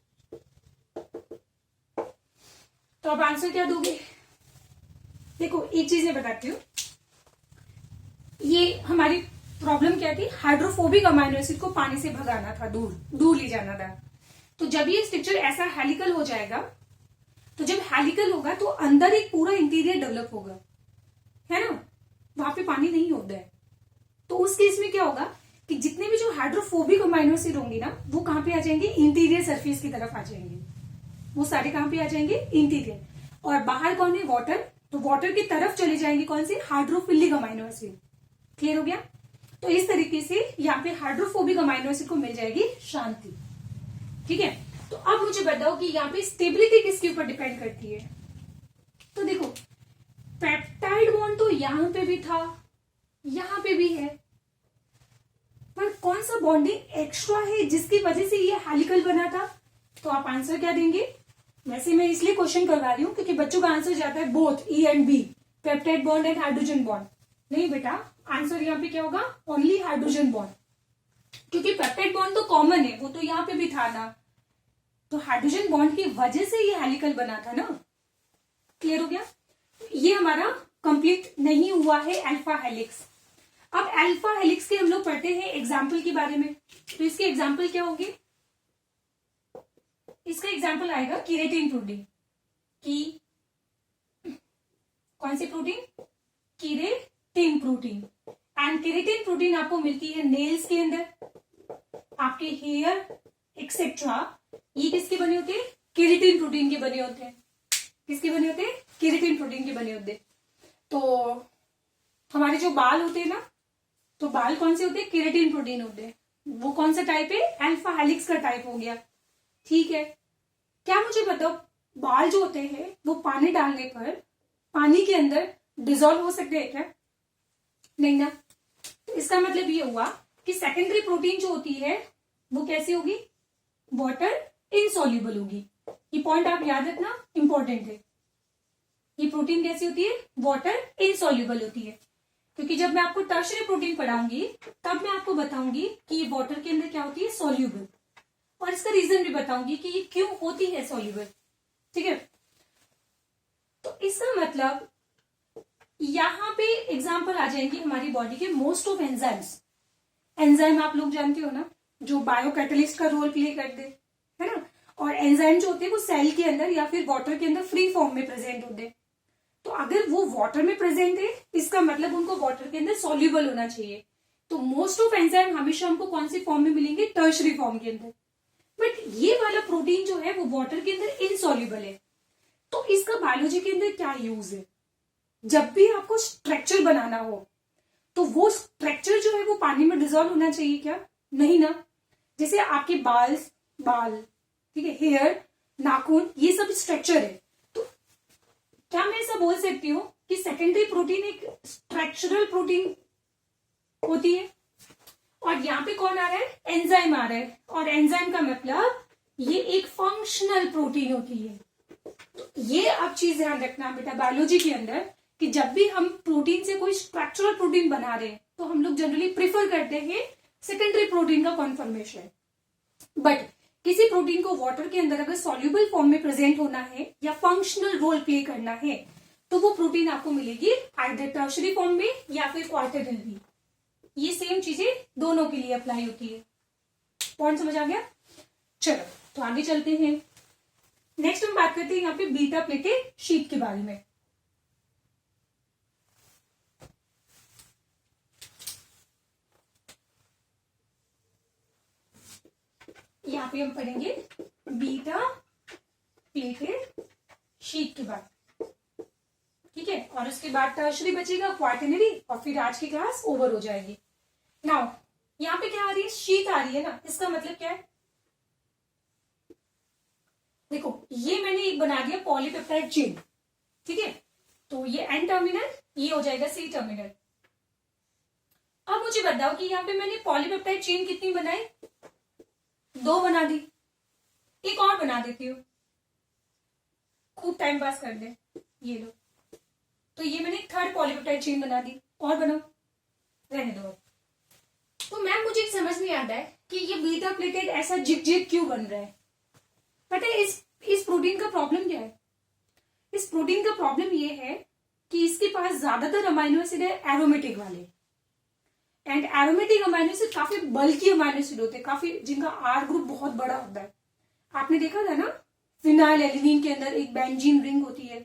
तो अब आंसर क्या दोगे? देखो एक चीज मैं बताती हूँ, ये हमारी प्रॉब्लम क्या थी? हाइड्रोफोबिक अमाइनो एसिड को पानी से भगाना था, दूर ले जाना था। तो जब ये स्ट्रक्चर ऐसा हेलिकल हो जाएगा, तो जब हेलिकल होगा तो अंदर एक पूरा इंटीरियर डेवलप होगा, है ना, वहां पे पानी नहीं होता है। तो उस केस में क्या होगा कि जितने भी जो हाइड्रोफोबिक अमाइनो एसिड होंगे ना, वो कहां पे आ जाएंगे? इंटीरियर सरफेस की तरफ आ जाएंगे। वो सारे कहां पे आ जाएंगे? इंटीरियर। और बाहर कौन है? वाटर। तो वाटर की तरफ चले जाएंगे कौन से? Hydrophilic amino acid. क्लियर हो गया? तो इस तरीके से यहाँ पे हाइड्रोफोबिक अमाइनो एसिड को मिल जाएगी शांति। ठीक है, तो अब मुझे बताओ कि यहाँ पे स्टेबिलिटी किसके ऊपर डिपेंड करती है? तो देखो पेप्टाइड बॉन्ड तो यहां पे भी था, यहां पे भी है, पर कौन सा बॉन्डिंग एक्स्ट्रा है जिसकी वजह से ये हेलिकल बना था? तो आप आंसर क्या देंगे? वैसे मैं इसलिए क्वेश्चन करवा रही हूं क्योंकि बच्चों का आंसर जाता है both E and B, peptide bond and hydrogen bond. नहीं बेटा, आंसर यहाँ पे क्या होगा? ओनली हाइड्रोजन बॉन्ड, क्योंकि पेप्टाइड बॉन्ड तो कॉमन है, वो तो यहाँ पे भी था ना। तो हाइड्रोजन बॉन्ड की वजह से ये हेलिकल बना था ना। क्लियर हो गया? ये हमारा कंप्लीट नहीं हुआ है अल्फा हेलिक्स। अब अल्फा हेलिक्स के हम लोग पढ़ते हैं एग्जाम्पल के बारे में। तो इसके एग्जाम्पल क्या होंगे? इसका एग्जाम्पल आएगा केराटिन प्रोटीन की। कौन सी protein? Keratin protein. And keratin protein आपको मिलती है नेल्स के अंदर, आपके हेयर एक्सेट्रा। ये किसके बने होते हैं? केराटिन प्रोटीन के बने होते हैं। किसके बने होते हैं? केराटिन प्रोटीन के बने होते हैं। तो हमारे जो बाल होते हैं ना, तो बाल कौन से होते हैं? केराटिन प्रोटीन होते हैं। वो कौन सा टाइप है? अल्फा हेलिक्स का टाइप हो गया। ठीक है, क्या मुझे बताओ, बाल जो होते हैं वो पानी डालने पर पानी के अंदर डिजोल्व हो सकते हैं क्या? नहीं ना। तो इसका मतलब ये हुआ कि सेकेंडरी प्रोटीन जो होती है वो कैसी होगी? वाटर इनसॉल्युबल होगी। ये पॉइंट आप याद रखना, इंपॉर्टेंट है। ये प्रोटीन कैसी होती है? वाटर इनसॉल्युबल होती है। क्योंकि जब मैं आपको टर्शियरी प्रोटीन पढ़ाऊंगी तब मैं आपको बताऊंगी कि ये वाटर के अंदर क्या होती है? सॉल्युबल। और इसका रीजन भी बताऊंगी कि ये क्यों होती है सॉल्युबल। ठीक है, तो इसका मतलब यहां पे एग्जांपल आ जाएंगे हमारी बॉडी के मोस्ट ऑफ एंजाइम्स। एंजाइम आप लोग जानते हो ना, जो बायो कैटलिस्ट का रोल प्ले करते है ना। और एंजाइम जो होते हैं वो सेल के अंदर या फिर वाटर के अंदर फ्री फॉर्म में प्रेजेंट होते हैं। तो अगर वो वाटर में प्रेजेंट है इसका मतलब उनको वाटर के अंदर सॉल्युबल होना चाहिए। तो मोस्ट ऑफ एंजाइम हमेशा हमको कौन सी फॉर्म में मिलेंगे? टर्शरी फॉर्म के अंदर। बट ये वाला प्रोटीन जो है वो वाटर के अंदर इनसॉल्युबल है। तो इसका बायोलॉजी के अंदर क्या यूज है? जब भी आपको स्ट्रक्चर बनाना हो तो वो स्ट्रक्चर जो है वो पानी में डिजोल्व होना चाहिए क्या? नहीं ना। जैसे आपके बाल, ठीक है, हेयर, नाखून, ये सब स्ट्रक्चर है। तो क्या मैं ऐसा बोल सकती हूँ कि सेकेंडरी प्रोटीन एक स्ट्रक्चरल प्रोटीन होती है? और यहाँ पे कौन आ रहा है? एंजाइम आ रहा है। और एंजाइम का मतलब ये एक फंक्शनल प्रोटीन होती है। तो ये अब चीज ध्यान रखना बेटा बायोलॉजी के अंदर कि जब भी हम प्रोटीन से कोई स्ट्रक्चरल प्रोटीन बना रहे हैं तो हम लोग जनरली प्रिफर करते हैं सेकेंडरी प्रोटीन का कॉन्फर्मेशन। बट किसी प्रोटीन को वाटर के अंदर अगर सॉल्युबल फॉर्म में प्रेजेंट होना है या फंक्शनल रोल प्ले करना है तो वो प्रोटीन आपको मिलेगी आइदर टर्शरी फॉर्म में या फिर क्वार्टरनल में। ये सेम चीजें दोनों के लिए अप्लाई होती है। पॉइंट समझ आ गया? चलो तो आगे चलते हैं। नेक्स्ट हम बात करते हैं यहाँ पे बीटा प्लेटेड शीट के बारे में। यहाँ पे हम पढ़ेंगे बीटा प्लेटेड शीट के बाद, ठीक है। और उसके बाद टर्शरी बचेगा, क्वार्टरनरी, और फिर आज की क्लास ओवर हो जाएगी। नाउ यहाँ पे क्या आ रही है? शीट आ रही है ना। इसका मतलब क्या है? देखो ये मैंने एक बना दिया पॉलीपेप्टाइड चेन, ठीक है। तो ये एन टर्मिनल, ये हो जाएगा सी टर्मिनल। अब मुझे बताओ कि यहाँ पे मैंने पॉलीपेप्टाइड चेन कितनी बनाई? 2 बना दी। एक और बना देती हूँ, खूब टाइम पास कर दे। ये लो, तो ये मैंने एक थर्ड पॉलीपेप्टाइड चेन बना दी। और बनाओ, रहने दो। तो मैम मुझे एक समझ नहीं आता है कि ये बीटा प्लेटेड ऐसा जिग जिग क्यों बन रहा है। पता है इस प्रोटीन का प्रॉब्लम क्या है? इस प्रोटीन का प्रॉब्लम ये है कि इसके पास ज्यादातर अमाइनो एसिड है एरोमेटिक वाले। एंड एरोमेटिक अमाइनो एसिड काफी बल्कि अमाइनो एसिड होते हैं, काफी जिनका आर ग्रुप बहुत बड़ा होता है। आपने देखा था ना, फिनाइल एलिनीन के अंदर एक बेंजीन रिंग होती है,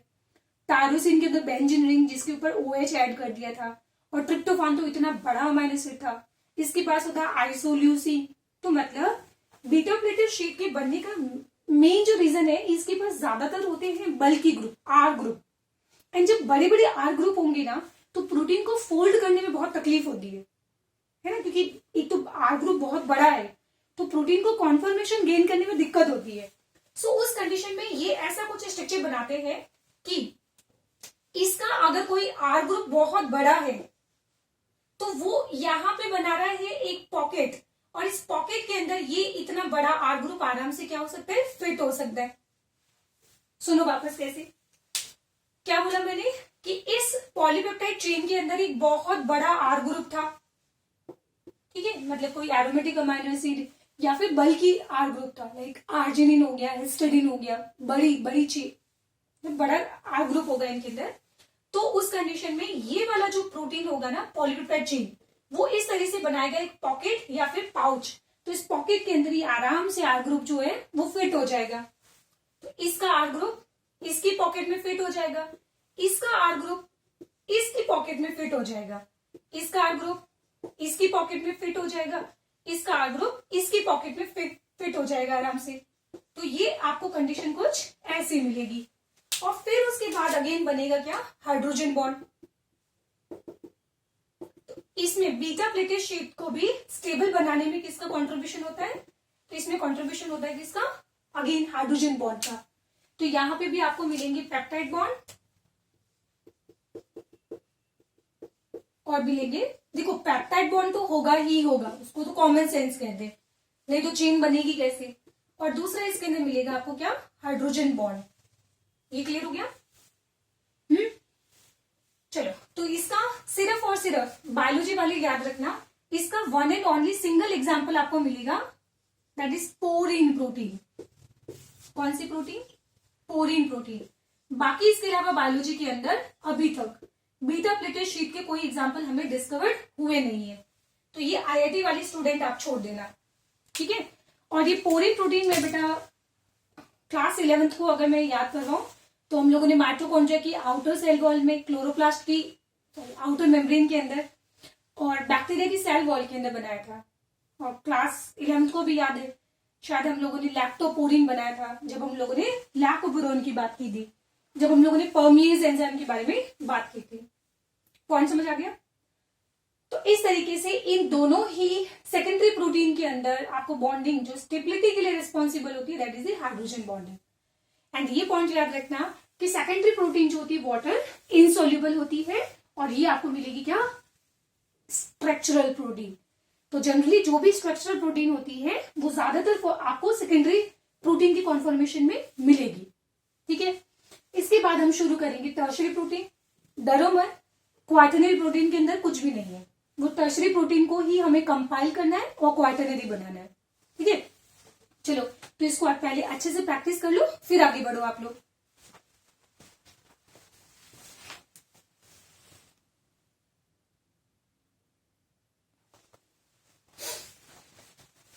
टायरोसिन के अंदर बेंजीन रिंग जिसके ऊपर OH ऐड कर दिया था, और ट्रिप्टोफान तो इतना बड़ा अमाइनो एसिड था। इसके पास होता है आइसोल्यूसिन। तो मतलब बीटा प्लेटेड शीट के बनने का मेन जो रीजन है, इसके पास ज्यादातर होते हैं बल्कि ग्रुप, आर ग्रुप। एंड जब बड़े बड़े आर ग्रुप होंगे ना तो प्रोटीन को फोल्ड करने में बहुत तकलीफ होती है ना, क्योंकि एक तो आर ग्रुप बहुत बड़ा है तो प्रोटीन को कॉन्फर्मेशन गेन करने में दिक्कत होती है। सो उस कंडीशन में ये ऐसा कुछ स्ट्रक्चर बनाते हैं कि इसका अगर कोई आर ग्रुप बहुत बड़ा है तो वो यहां पे बना रहा है एक पॉकेट, और इस पॉकेट के अंदर ये इतना बड़ा आर ग्रुप आराम से क्या हो सकता है? फिट हो सकता है। सुनो वापस कैसे, क्या बोला मैंने कि इस पॉलीपेप्टाइड चेन के अंदर एक बहुत बड़ा आर ग्रुप था, ठीक है। मतलब कोई एरोमेटिक अमाइनो एसिड या फिर बल्कि आर ग्रुप था, लाइक आर्जिनिन हो गया, हिस्टिडीन हो गया, बड़ी बड़ी चेन, बड़ा आर ग्रुप होगा इनके अंदर। तो उस कंडीशन में ये वाला जो प्रोटीन होगा ना पॉलीपेप्टाइड चेन, वो इस तरह से बनाएगा एक पॉकेट या फिर पाउच। तो इस पॉकेट के अंदर ही आराम से आर ग्रुप जो है वो फिट हो जाएगा। तो इसका आर ग्रुप इसकी पॉकेट में फिट हो जाएगा, इसका आर ग्रुप इसकी पॉकेट में फिट हो जाएगा, इसका आर ग्रुप इसकी पॉकेट में फिट हो जाएगा, इसका आर ग्रुप इसकी पॉकेट में फिट हो जाएगा आराम से। तो ये आपको कंडीशन कुछ ऐसी मिलेगी। और फिर उसके बाद अगेन बनेगा क्या, हाइड्रोजन बॉन्ड। तो इसमें बीटा प्लेटेड शीट को भी स्टेबल बनाने में किसका कंट्रीब्यूशन होता है, तो इसमें कंट्रीब्यूशन होता है किसका, अगेन हाइड्रोजन बॉन्ड का। तो यहां पे भी आपको मिलेंगे पेप्टाइड बॉन्ड और मिलेंगे, देखो पेप्टाइड बॉन्ड तो होगा ही होगा, उसको तो कॉमन सेंस कहते हैं, नहीं तो चेन बनेगी कैसे। और दूसरा इसके अंदर मिलेगा आपको क्या, हाइड्रोजन बॉन्ड। ये क्लियर हो गया। चलो, तो इसका सिर्फ और सिर्फ बायोलॉजी वाले याद रखना, इसका one and only single example आपको मिलेगा, दैट इज पोरिन प्रोटीन। कौन सी प्रोटीन, पोरिन प्रोटीन। बाकी इसके अलावा बायोलॉजी के अंदर अभी तक बीटा प्लेटेड शीट के कोई एग्जाम्पल हमें डिस्कवर्ड हुए नहीं है। तो ये आईआईटी वाली स्टूडेंट आप छोड़ देना, ठीक है। और ये पोरिन प्रोटीन में बेटा क्लास 11th को अगर मैं याद कर रहा हूं तो हम लोगों ने माइटोकॉन्ड्रिया की आउटर सेल वॉल में, क्लोरोप्लास्ट की आउटर मेम्ब्रेन के अंदर और बैक्टीरिया की सेल वॉल के अंदर बनाया था। और क्लास 11th को भी याद है, शायद हम लोगों ने लैक्टोपोरिन बनाया था जब हम लोगों ने लैकोपोरोन की बात की थी, जब हम लोगों ने परमिएज एंजाइम के बारे में बात की थी। पॉइंट समझ आ गया। तो इस तरीके से इन दोनों ही सेकेंडरी प्रोटीन के अंदर आपको बॉन्डिंग जो स्टेबिलिटी के लिए रिस्पॉन्सिबल होती है, that is the hydrogen bonding. And ये पॉइंट याद रखना कि सेकेंडरी प्रोटीन जो होती है वाटर इनसोल्यूबल होती है, और ये आपको मिलेगी क्या, स्ट्रक्चरल प्रोटीन। तो जनरली जो भी स्ट्रक्चरल प्रोटीन होती है वो ज्यादातर आपको सेकेंडरी प्रोटीन की कॉन्फॉर्मेशन में मिलेगी, ठीक है। इसके बाद हम शुरू करेंगे टर्शरी प्रोटीन। डरो मत, क्वाटरनरी प्रोटीन के अंदर कुछ भी नहीं है, वो टर्शरी प्रोटीन को ही हमें कंपाइल करना है और क्वाटरनरी बनाना है, ठीक है। चलो, तो इसको आप पहले अच्छे से प्रैक्टिस कर लो, फिर आगे बढ़ो आप लोग।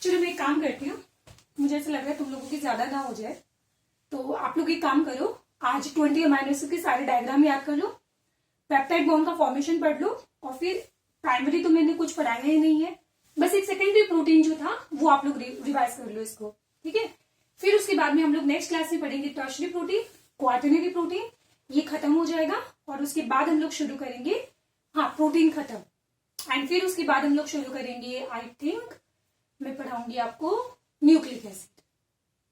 चलो मैं एक काम करती हूँ, मुझे ऐसा लग रहा है तुम लोगों की ज्यादा ना हो जाए, तो आप लोग एक काम करो, आज 20 अमीनो एसिड के सारे डायग्राम याद कर लो, पेप्टाइड बॉन्ड का फॉर्मेशन पढ़ लो, और फिर प्राइमरी तो मैंने कुछ पढ़ाया ही नहीं है, बस एक सेकेंडरी प्रोटीन जो था वो आप लोग रिवाइज कर लो इसको, ठीक है। फिर उसके बाद में हम लोग नेक्स्ट क्लास में पढ़ेंगे टर्शरी प्रोटीन, क्वाटरनरी प्रोटीन, ये खत्म हो जाएगा। और उसके बाद हम लोग शुरू करेंगे, हाँ प्रोटीन खत्म, एंड फिर उसके बाद हम लोग शुरू करेंगे, आई थिंक मैं पढ़ाऊंगी आपको न्यूक्लिक एसिड,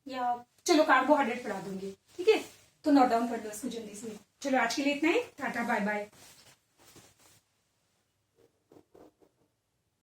या चलो कार्बोहाइड्रेट पढ़ा दूंगी, ठीक है। तो नोट डाउन कर लो इसको जल्दी से। चलो आज के लिए इतना ही, टाटा बाय बाय।